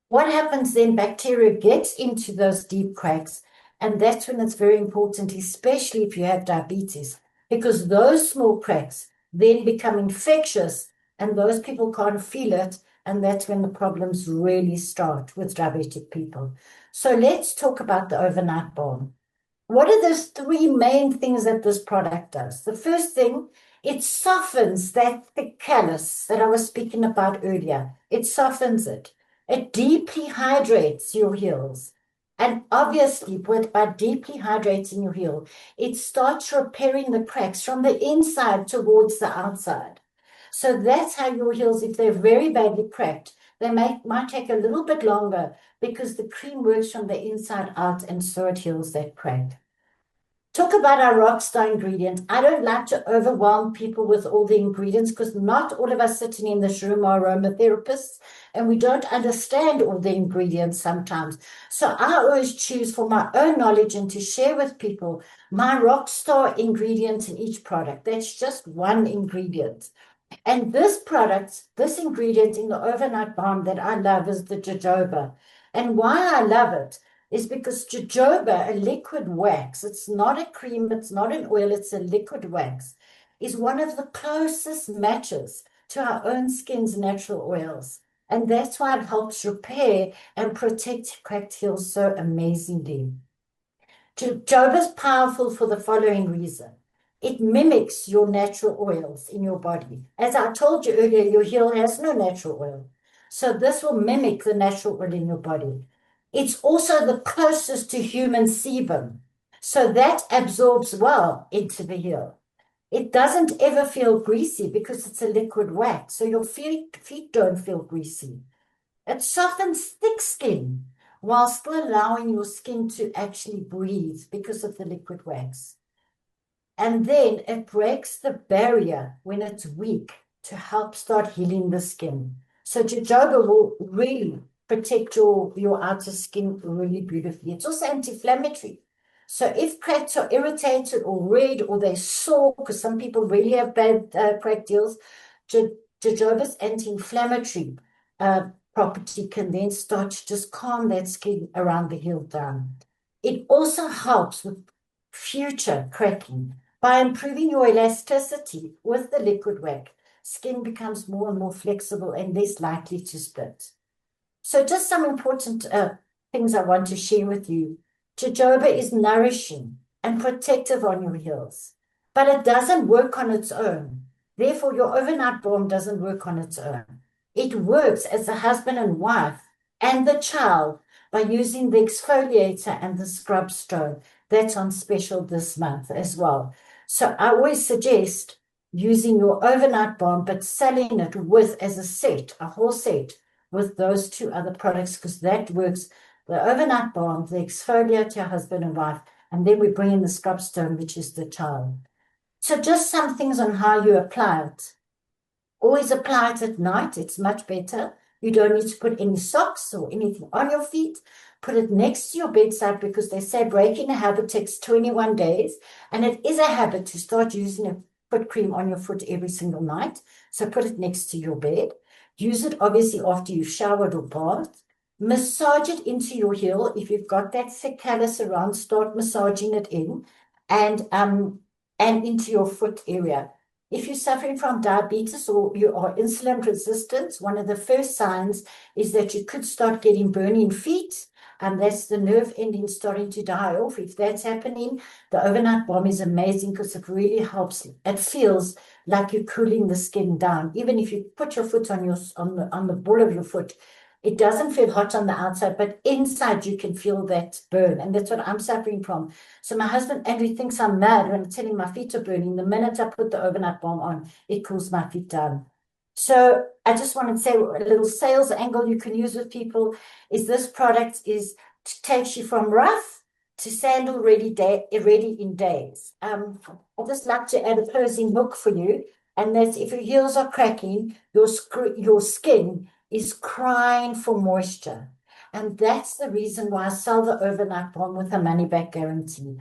What happens then? Bacteria gets into those deep cracks. And that's when it's very important, especially if you have diabetes, because those small cracks then become infectious and those people can't feel it. And that's when the problems really start with diabetic people. So let's talk about the overnight balm. What are the three main things that this product does? The first thing, it softens that thick callus that I was speaking about earlier. It softens it. It deeply hydrates your heels. And obviously, by deeply hydrating your heel, it starts repairing the cracks from the inside towards the outside. So that's how your heels, if they're very badly cracked, they might take a little bit longer because the cream works from the inside out and so it heals that crack. Talk about our rockstar ingredient. I don't like to overwhelm people with all the ingredients because not all of us sitting in this room are aromatherapists and we don't understand all the ingredients sometimes. So I always choose for my own knowledge and to share with people my rockstar ingredient in each product. That's just one ingredient. And this product, this ingredient in the overnight balm that I love is the jojoba. And why I love it is because jojoba, a liquid wax, it's not a cream, it's not an oil, it's a liquid wax, is one of the closest matches to our own skin's natural oils. And that's why it helps repair and protect cracked heels so amazingly. Jojoba is powerful for the following reason. It mimics your natural oils in your body. As I told you earlier, your heel has no natural oil. So this will mimic the natural oil in your body. It's also the closest to human sebum. So that absorbs well into the heel. It doesn't ever feel greasy because it's a liquid wax. So your feet don't feel greasy. It softens thick skin while still allowing your skin to actually breathe because of the liquid wax. And then it breaks the barrier when it's weak to help start healing the skin. So jojoba will really protect your outer skin really beautifully. It's also anti-inflammatory. So if cracks are irritated or red or they're sore, because some people really have bad cracked heels, jojoba's anti-inflammatory property can then start to just calm that skin around the heel down. It also helps with future cracking. By improving your elasticity with the liquid wax, skin becomes more and more flexible and less likely to split. So just some important things I want to share with you. Jojoba is nourishing and protective on your heels, but it doesn't work on its own. Therefore, your overnight balm doesn't work on its own. It works as a husband and wife and the child by using the exfoliator and the scrub stone. That's on special this month as well. So I always suggest using your overnight balm, but selling it with as a set, a whole set with those two other products, because that works. The overnight balm, the exfoliator, husband and wife, and then we bring in the scrub stone, which is the child. So just some things on how you apply it. Always apply it at night. It's much better. You don't need to put any socks or anything on your feet. Put it next to your bedside because they say breaking a habit takes 21 days. And it is a habit to start using a foot cream on your foot every single night. So put it next to your bed. Use it obviously after you've showered or bathed. Massage it into your heel. If you've got that thick callus around, start massaging it in and into your foot area. If you're suffering from diabetes or you are insulin resistant, one of the first signs is that you could start getting burning feet, and that's the nerve ending starting to die off. If that's happening, the overnight balm is amazing because it really helps. It feels like you're cooling the skin down. Even if you put your foot on the ball of your foot, it doesn't feel hot on the outside, but inside you can feel that burn. And that's what I'm suffering from. So my husband, Andrew, thinks I'm mad when I'm telling my feet are burning. The minute I put the overnight balm on, it cools my feet down. So I just want to say a little sales angle you can use with people is this product takes you from rough to sandal ready in days. I'd just like to add a closing hook for you. And that's if your heels are cracking, your skin is crying for moisture. And that's the reason why I sell the overnight balm with a money-back guarantee.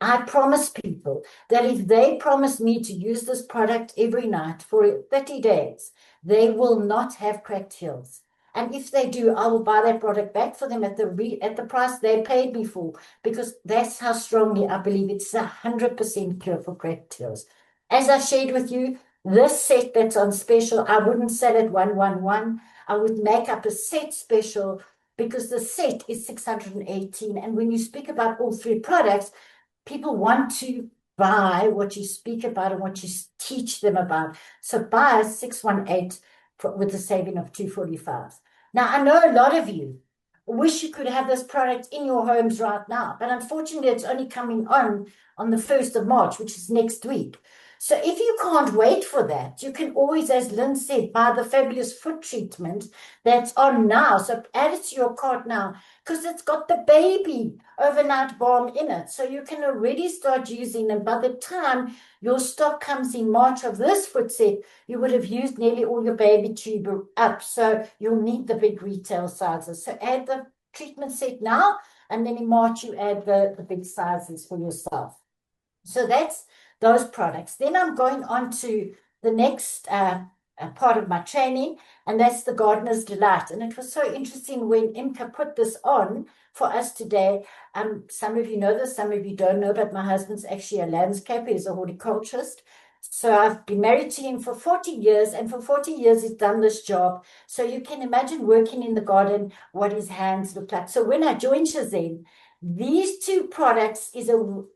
I promise people that if they promise me to use this product every night for 30 days, they will not have cracked heels. And if they do, I will buy that product back for them at the price they paid me for, because that's how strongly I believe it's 100% cure for cracked tears. As I shared with you, this set that's on special, I wouldn't sell it 111. I would make up a set special, because the set is 618. And when you speak about all three products, people want to buy what you speak about and what you teach them about. So buy 618 with a saving of 245. Now, I know a lot of you wish you could have this product in your homes right now, but unfortunately, it's only coming on the 1st of March, which is next week. So if you can't wait for that, you can always, as Lynn said, buy the fabulous foot treatment that's on now. So add it to your cart now, because it's got the baby overnight balm in it. So you can already start using them. By the time your stock comes in March of this foot set, you would have used nearly all your baby tube up. So you'll need the big retail sizes. So add the treatment set now, and then in March you add the big sizes for yourself. So that's those products. Then I'm going on to the next part of my training, and that's the Gardener's Delight. And it was so interesting when Imka put this on for us today. Some of you know this, some of you don't know, but my husband's actually a landscaper. He's a horticulturist. So I've been married to him for 40 years, and for 40 years he's done this job. So you can imagine working in the garden, what his hands look like. So when I joined Shazam, these two products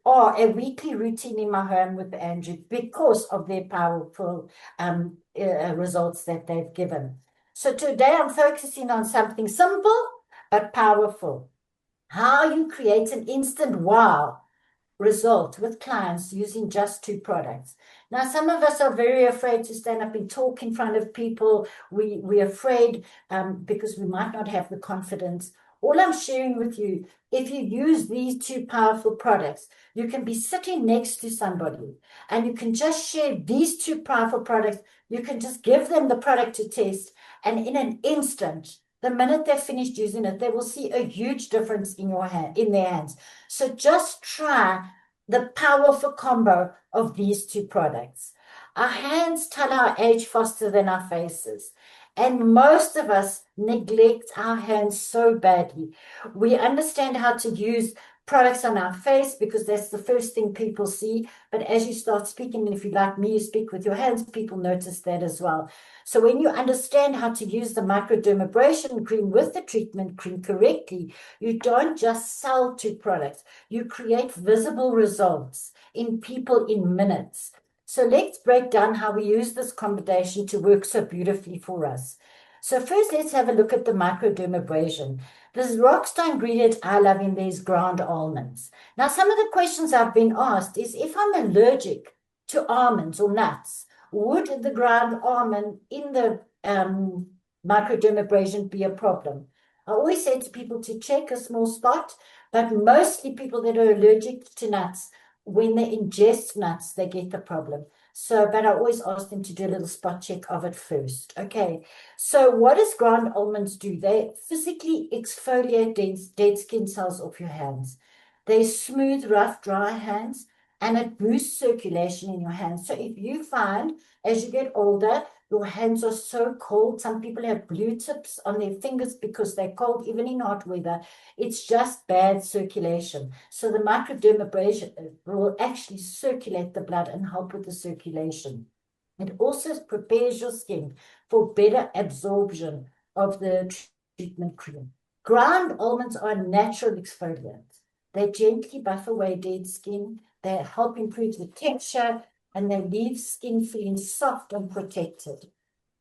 are a weekly routine in my home with Andrew, because of their powerful results that they've given. So today I'm focusing on something simple but powerful. How you create an instant wow result with clients using just two products. Now, some of us are very afraid to stand up and talk in front of people. We're afraid because we might not have the confidence. All I'm sharing with you, if you use these two powerful products, you can be sitting next to somebody and you can just share these two powerful products. You can just give them the product to test, and in an instant, the minute they've finished using it, they will see a huge difference in their hands. So just try the powerful combo of these two products. Our hands tell our age faster than our faces. And most of us neglect our hands so badly. We understand how to use products on our face because that's the first thing people see. But as you start speaking, and if you like me, you speak with your hands, people notice that as well. So when you understand how to use the microdermabrasion cream with the treatment cream correctly, you don't just sell two products. You create visible results in people in minutes. So let's break down how we use this combination to work so beautifully for us. So first, let's have a look at the microdermabrasion. This rockstar ingredient I love in there is ground almonds. Now, some of the questions I've been asked is, if I'm allergic to almonds or nuts, would the ground almond in the microdermabrasion be a problem? I always say to people to check a small spot, but mostly people that are allergic to nuts, when they ingest nuts, they get the problem. So, but I always ask them to do a little spot check of it first. Okay, so what does ground almonds do? They physically exfoliate dead skin cells off your hands. They smooth rough, dry hands, and it boosts circulation in your hands. So if you find, as you get older, your hands are so cold, some people have blue tips on their fingers because they're cold, even in hot weather, it's just bad circulation. So the microdermabrasion will actually circulate the blood and help with the circulation. It also prepares your skin for better absorption of the treatment cream. Ground almonds are a natural exfoliant. They gently buff away dead skin. They help improve the texture, and they leave skin feeling soft and protected.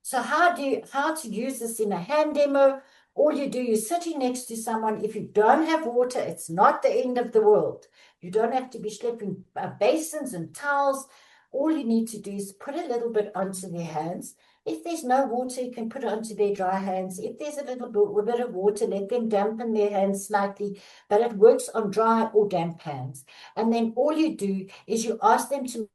So how to use this in a hand demo? All you do is sitting next to someone. If you don't have water, it's not the end of the world. You don't have to be schlepping basins and towels. All you need to do is put a little bit onto their hands. If there's no water, you can put it onto their dry hands. If there's a bit of water, let them dampen their hands slightly, but it works on dry or damp hands. And then all you do is you ask them to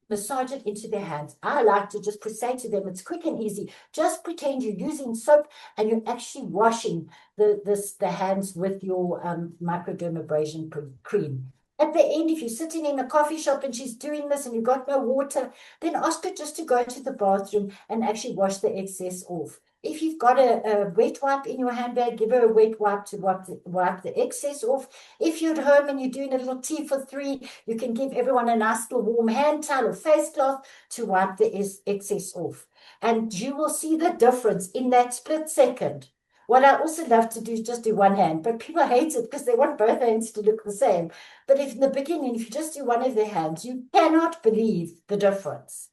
massage it into their hands. I like to just say to them, it's quick and easy. Just pretend you're using soap and you're actually washing the hands with your microdermabrasion cream. At the end, if you're sitting in a coffee shop and she's doing this and you've got no water, then ask her just to go to the bathroom and actually wash the excess off. If you've got a wet wipe in your handbag, give her a wet wipe to wipe the excess off. If you're at home and you're doing a little tea for three, you can give everyone a nice little warm hand towel or face cloth to wipe the excess off. And you will see the difference in that split second. What I also love to do is just do one hand, but people hate it because they want both hands to look the same. But if in the beginning, if you just do one of their hands, you cannot believe the difference.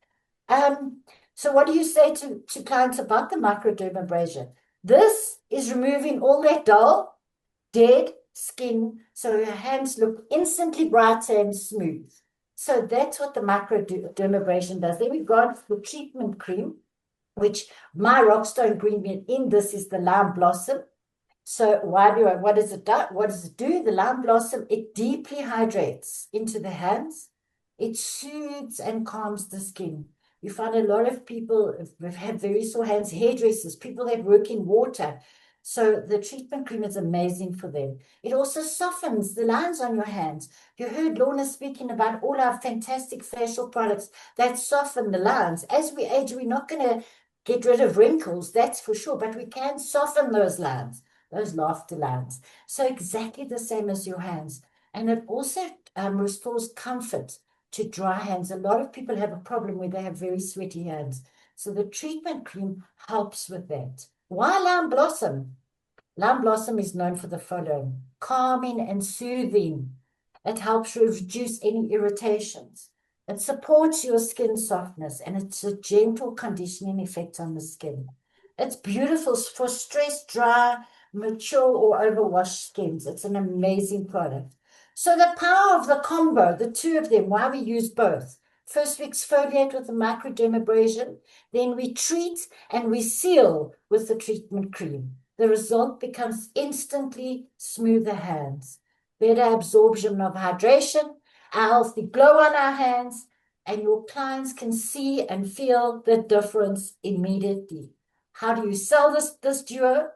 So what do you say to clients about the microdermabrasion? This is removing all that dull, dead skin, so your hands look instantly brighter and smooth. So that's what the microdermabrasion does. Then we've got the treatment cream, which my rockstar ingredient in this is the lime blossom. So what does it do? What does it do? The lime blossom, it deeply hydrates into the hands. It soothes and calms the skin. You find a lot of people have very sore hands, hairdressers, people that work in water. So the treatment cream is amazing for them. It also softens the lines on your hands. You heard Lorna speaking about all our fantastic facial products that soften the lines. As we age, we're not going to get rid of wrinkles, that's for sure, but we can soften those lines, those laughter lines. So exactly the same as your hands. And it also restores comfort to dry hands. A lot of people have a problem where they have very sweaty hands. So the treatment cream helps with that. Why lime blossom? Lime blossom is known for the following: calming and soothing. It helps reduce any irritations. It supports your skin softness, and it's a gentle conditioning effect on the skin. It's beautiful for stressed, dry, mature, or overwashed skins. It's an amazing product. So the power of the combo, the two of them, why we use both. First, we exfoliate with the microdermabrasion, then we treat and we seal with the treatment cream. The result becomes instantly smoother hands, better absorption of hydration, a healthy glow on our hands, and your clients can see and feel the difference immediately. How do you sell this duo?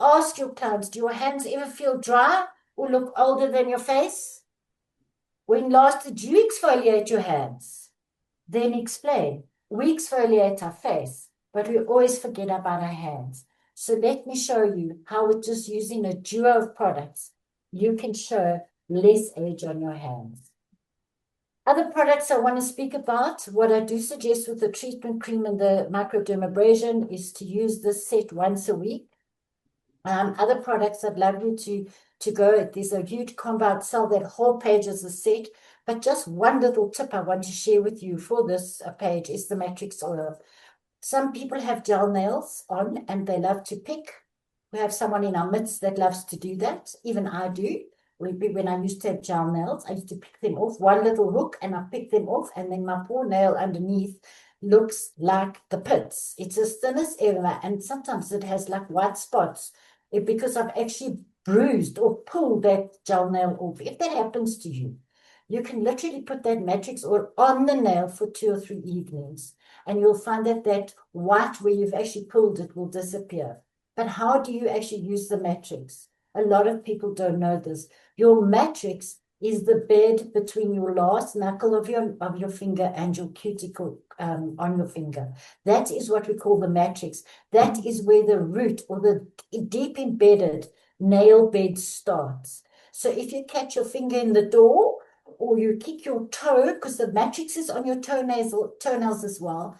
Ask your clients, do your hands ever feel dry or look older than your face? When last did you exfoliate your hands? Then explain. We exfoliate our face, but we always forget about our hands. So let me show you how with just using a duo of products, you can show less age on your hands. Other products I want to speak about, what I do suggest with the treatment cream and the microdermabrasion is to use this set once a week. Other products I'd love you to go. There's a huge combo. I'd sell that whole page as a set. But just one little tip I want to share with you for this page is the matrix oil. Some people have gel nails on and they love to pick. We have someone in our midst that loves to do that. Even I do. When I used to have gel nails, I used to pick them off. One little hook and I pick them off, and then my poor nail underneath looks like the pits. It's as thin as ever, and sometimes it has like white spots because I've actually bruised or pulled that gel nail off. If that happens to you, you can literally put that matrix oil on the nail for 2 or 3 evenings, and you'll find that white where you've actually pulled it will disappear. But how do you actually use the matrix? A lot of people don't know this. Your matrix is the bed between your last knuckle of your finger and your cuticle on your finger. That is what we call the matrix. That is where the root or the deep embedded nail bed starts. So if you catch your finger in the door or you kick your toe, because the matrix is on your toenails as well,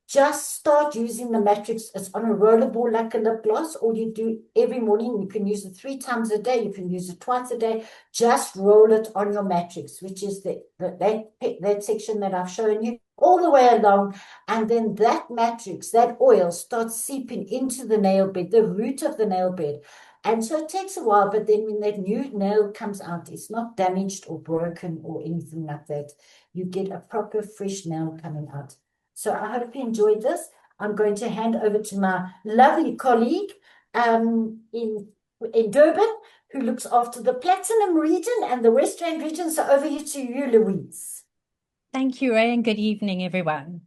just start using the matrix. It's on a roller ball like a lip gloss, or you do every morning. You can use it 3 times a day. You can use it twice a day. Just roll it on your matrix, which is that section that I've shown you all the way along. And then that matrix, that oil starts seeping into the nail bed, the root of the nail bed. And so it takes a while, but then when that new nail comes out, it's not damaged or broken or anything like that. You get a proper fresh nail coming out. So I hope you enjoyed this. I'm going to hand over to my lovely colleague in Durban, who looks after the Platinum region and the West Rand region. So over here to you, Louise. Thank you, Ray, and good evening, everyone.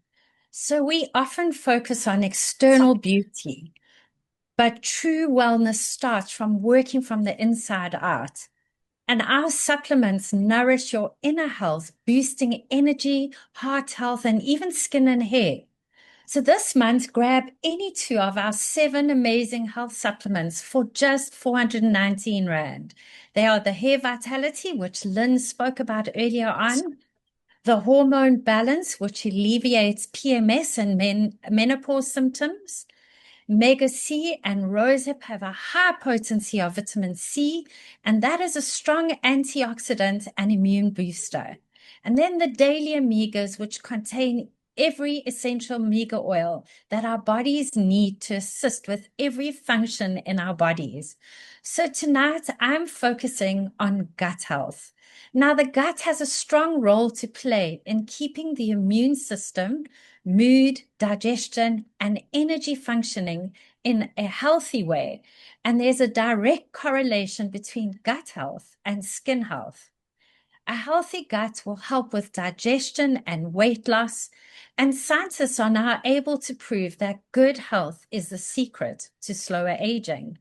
So we often focus on external beauty, but true wellness starts from working from the inside out. And our supplements nourish your inner health, boosting energy, heart health, and even skin and hair. So this month, grab any 2 of our 7 amazing health supplements for just 419 Rand. They are the Hair Vitality, which Lynn spoke about earlier on, the Hormone Balance, which alleviates PMS and menopause symptoms. Mega C and Rosehip have a high potency of vitamin C, and that is a strong antioxidant and immune booster. And then the Daily Omegas, which contain every essential omega oil that our bodies need to assist with every function in our bodies. So tonight I'm focusing on gut health. Now, the gut has a strong role to play in keeping the immune system, mood, digestion, and energy functioning in a healthy way. And there's a direct correlation between gut health and skin health. A healthy gut will help with digestion and weight loss, and scientists are now able to prove that good health is the secret to slower aging.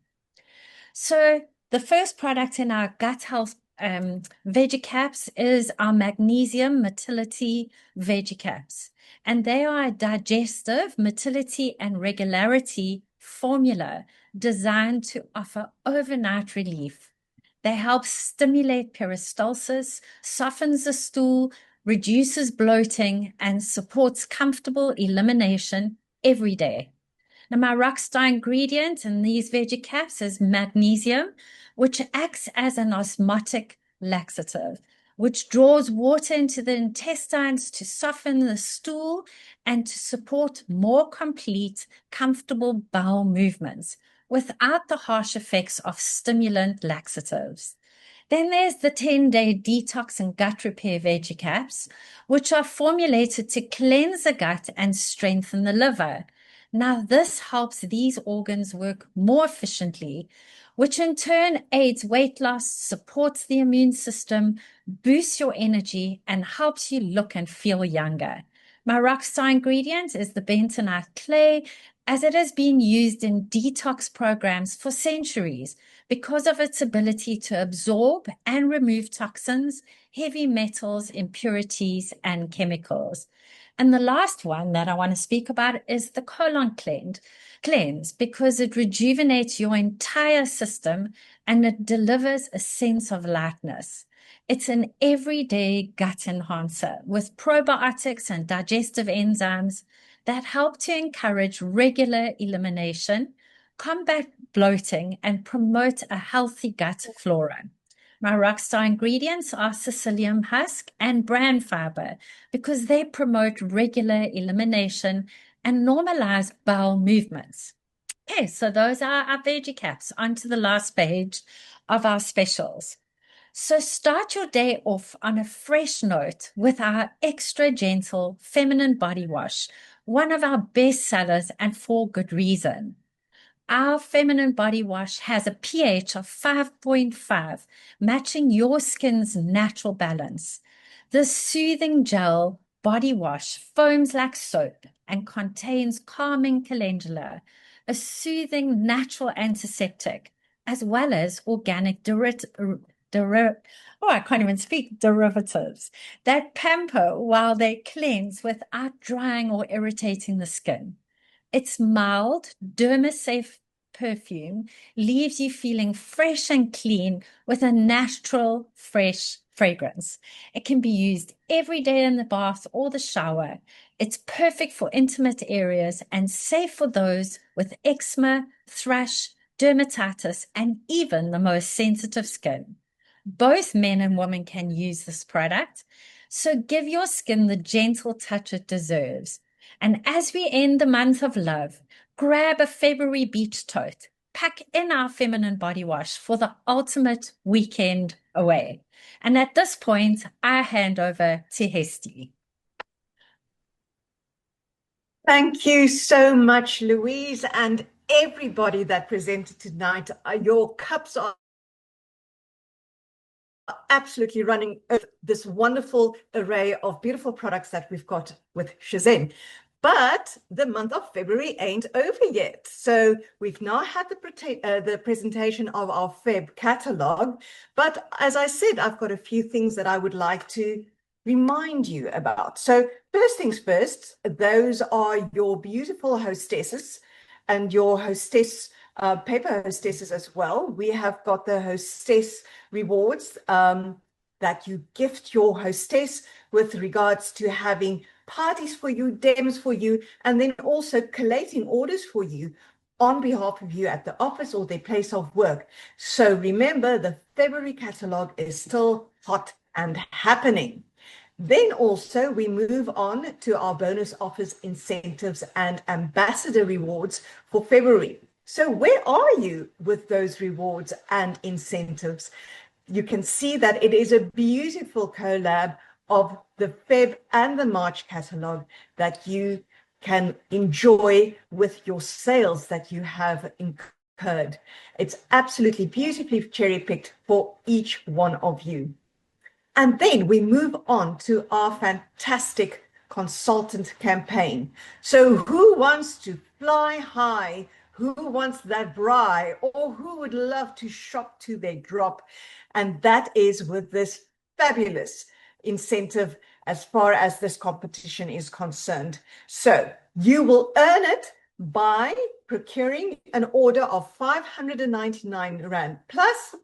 So the first product in our gut health VeggieCaps is our Magnesium Motility VeggieCaps, and they are a digestive, motility, and regularity formula designed to offer overnight relief. They help stimulate peristalsis, softens the stool, reduces bloating, and supports comfortable elimination every day. Now, my rockstar ingredient in these VeggieCaps is magnesium, which acts as an osmotic laxative, which draws water into the intestines to soften the stool and to support more complete, comfortable bowel movements without the harsh effects of stimulant laxatives. Then there's the 10-day detox and gut repair VeggieCaps, which are formulated to cleanse the gut and strengthen the liver. Now, this helps these organs work more efficiently, which in turn aids weight loss, supports the immune system, boosts your energy, and helps you look and feel younger. My rockstar ingredient is the bentonite clay, as it has been used in detox programs for centuries because of its ability to absorb and remove toxins, heavy metals, impurities, and chemicals. And the last one that I want to speak about is the colon cleanse, because it rejuvenates your entire system and it delivers a sense of lightness. It's an everyday gut enhancer with probiotics and digestive enzymes that help to encourage regular elimination, combat bloating, and promote a healthy gut flora. My rockstar ingredients are psyllium husk and bran fiber because they promote regular elimination and normalize bowel movements. Okay, so those are our VeggieCaps. On to the last page of our specials. So start your day off on a fresh note with our extra gentle feminine body wash, one of our best sellers, and for good reason. Our feminine body wash has a pH of 5.5, matching your skin's natural balance. This soothing gel body wash foams like soap and contains calming calendula, a soothing natural antiseptic, as well as organic derivatives that pamper while they cleanse without drying or irritating the skin. Its mild, derma-safe perfume leaves you feeling fresh and clean with a natural, fresh fragrance. It can be used every day in the bath or the shower. It's perfect for intimate areas and safe for those with eczema, thrush, dermatitis, and even the most sensitive skin. Both men and women can use this product, so give your skin the gentle touch it deserves. And as we end the month of love, grab a February beach tote, pack in our feminine body wash for the ultimate weekend away. And at this point, I hand over to Hestie. Thank you so much, Louise, and everybody that presented tonight. Your cups are absolutely running over this wonderful array of beautiful products that we've got with Shazam. But the month of February ain't over yet. So we've now had the presentation of our Feb catalog. But as I said, I've got a few things that I would like to remind you about. So first things first, those are your beautiful hostesses and your hostess paper hostesses as well. We have got the hostess rewards that you gift your hostess with regards to having parties for you, demos for you, and then also collating orders for you on behalf of you at the office or their place of work. So remember, the February catalog is still hot and happening. Then also we move on to our bonus offers, incentives, and ambassador rewards for February. So where are you with those rewards and incentives? You can see that it is a beautiful collab of the Feb and the March catalog that you can enjoy with your sales that you have incurred. It's absolutely beautifully cherry-picked for each one of you. And then we move on to our fantastic consultant campaign. So who wants to fly high? Who wants that braai? Or who would love to shop to their drop? And that is with this fabulous incentive as far as this competition is concerned. So you will earn it by procuring an order of 599 Rand plus,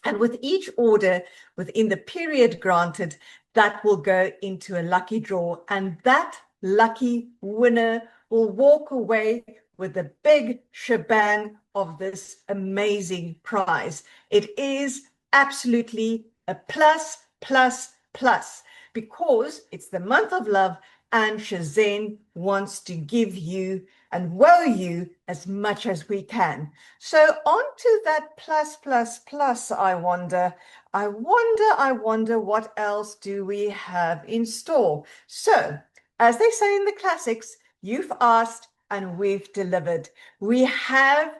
and with each order within the period granted, that will go into a lucky draw, and that lucky winner will walk away with a big shebang of this amazing prize. It is absolutely a plus, plus, plus, because it's the month of love and Shazam wants to give you and wow you as much as we can. So on to that plus, plus, plus, I wonder what else do we have in store? So, as they say in the classics, you've asked and we've delivered. We have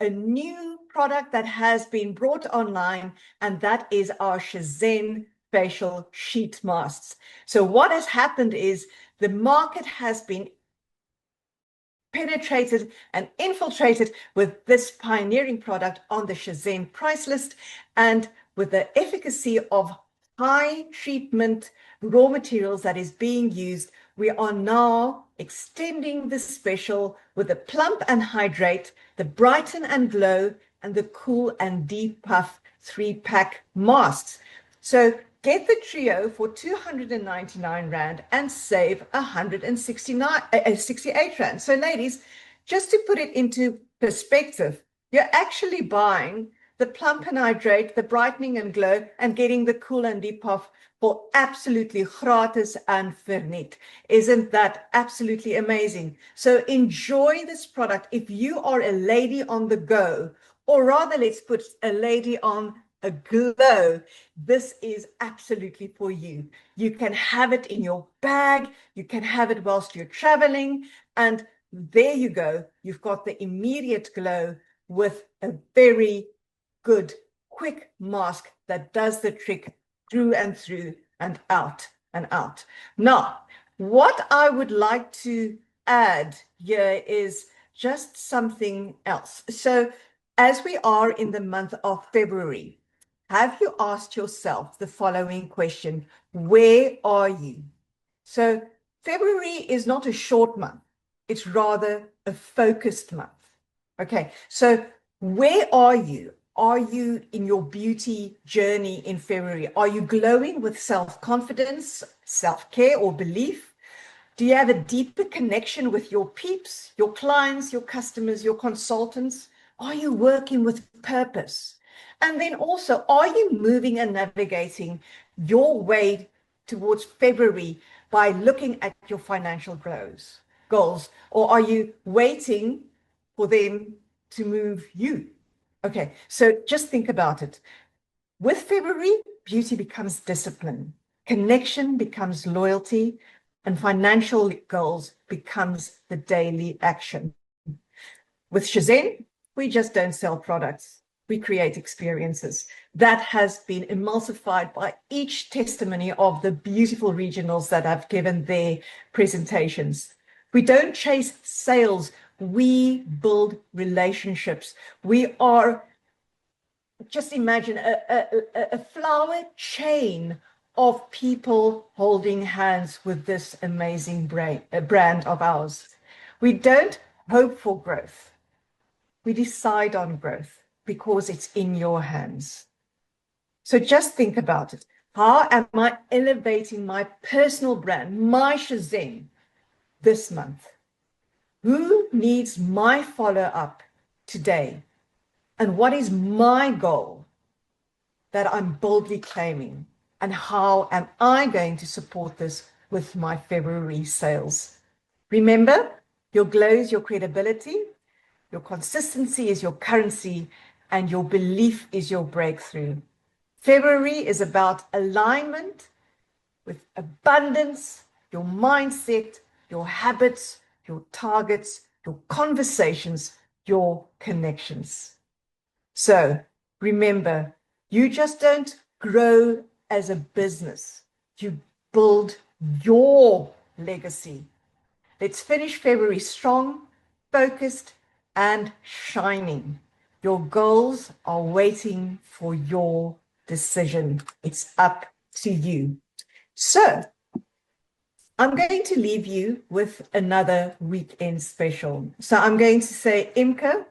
a new product that has been brought online, and that is our Shazam facial sheet masks. So what has happened is the market has been penetrated and infiltrated with this pioneering product on the Shazam price list, and with the efficacy of high treatment raw materials that is being used, we are now extending the special with the plump and hydrate, the brighten and glow, and the cool and deep puff 3-pack masks. So get the trio for 299 Rand and save 168 Rand. So ladies, just to put it into perspective, you're actually buying the plump and hydrate, the brightening and glow, and getting the cool and deep puff for absolutely gratis and verniet. Isn't that absolutely amazing? So enjoy this product. If you are a lady on the go, or rather let's put a lady on a glow, this is absolutely for you. You can have it in your bag, you can have it whilst you're traveling, and there you go. You've got the immediate glow with a very good, quick mask that does the trick through and through and out and out. Now, what I would like to add here is just something else. So as we are in the month of February, have you asked yourself the following question? Where are you? So February is not a short month. It's rather a focused month. Okay, so where are you? Are you in your beauty journey in February? Are you glowing with self-confidence, self-care, or belief? Do you have a deeper connection with your peeps, your clients, your customers, your consultants? Are you working with purpose? And then also, are you moving and navigating your way towards February by looking at your financial goals? Or are you waiting for them to move you? Okay, so just think about it. With February, beauty becomes discipline, connection becomes loyalty, and financial goals becomes the daily action. With Shazam, we just don't sell products. We create experiences. That has been emulsified by each testimony of the beautiful regionals that have given their presentations. We don't chase sales. We build relationships. We are, just imagine a flower chain of people holding hands with this amazing brand of ours. We don't hope for growth. We decide on growth because it's in your hands. So just think about it. How am I elevating my personal brand, my Shazam, this month? Who needs my follow-up today? And what is my goal that I'm boldly claiming? And how am I going to support this with my February sales? Remember, your glow is your credibility, your consistency is your currency, and your belief is your breakthrough. February is about alignment with abundance, your mindset, your habits, your targets, your conversations, your connections. So remember, you just don't grow as a business. You build your legacy. Let's finish February strong, focused, and shining. Your goals are waiting for your decision. It's up to you. So I'm going to leave you with another weekend special. So I'm going to say, Imke,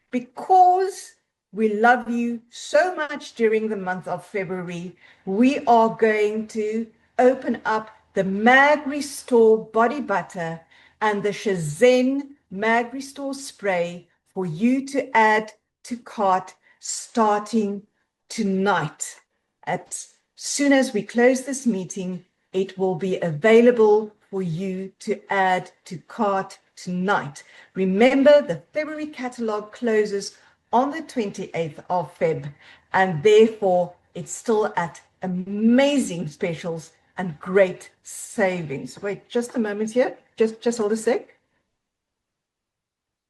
because we love you so much during the month of February, we are going to open up the Mag Restore Body Butter and the Shazam Mag Restore Spray for you to add to cart starting tonight. As soon as we close this meeting, it will be available for you to add to cart tonight. Remember, the February catalog closes on the 28th of Feb, and therefore it's still at amazing specials and great savings. Wait just a moment here. Just hold a sec.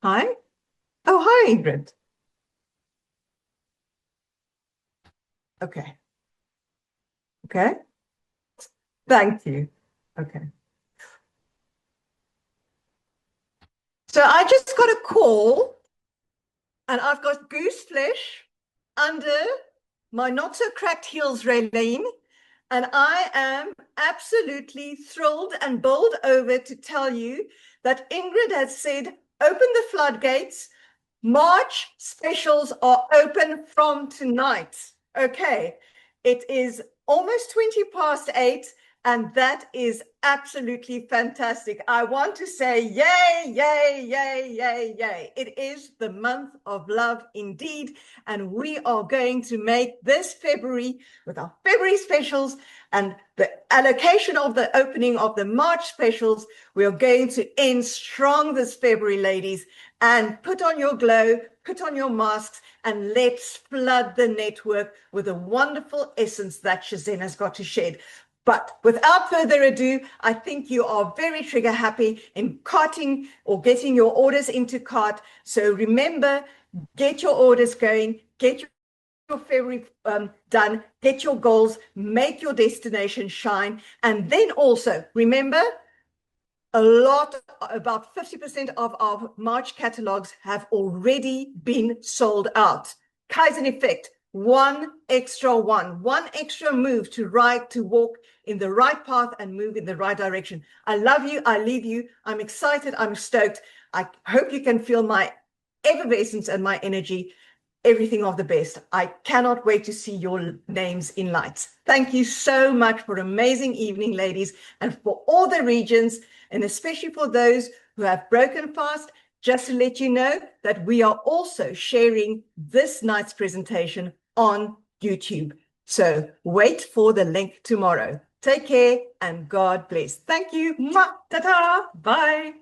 Hi. Oh, hi, Ingrid. Okay. Okay. Thank you. Okay. So I just got a call and I've got goose flesh under my not so cracked heels, Raylene. And I am absolutely thrilled and bowled over to tell you that Ingrid has said, open the floodgates. March specials are open from tonight. Okay, it is almost 8:20, and that is absolutely fantastic. I want to say yay, yay, yay, yay, yay. It is the month of love indeed, and we are going to make this February with our February specials and the allocation of the opening of the March specials. We are going to end strong this February, ladies, and put on your glow, put on your masks, and let's flood the network with the wonderful essence that Shazam has got to shed. But without further ado, I think you are very trigger happy in carting or getting your orders into cart. So remember, get your orders going, get your February done, get your goals, make your destination shine. And then also remember, about 50% of our March catalogs have already been sold out. Kaizen effect, one extra move to walk in the right path and move in the right direction. I love you. I leave you. I'm excited. I'm stoked. I hope you can feel my effervescence and my energy. Everything of the best. I cannot wait to see your names in lights. Thank you so much for an amazing evening, ladies, and for all the regions, and especially for those who have broken fast. Just to let you know that we are also sharing this night's presentation on YouTube. So wait for the link tomorrow. Take care and God bless. Thank you. Ta-ta. Bye.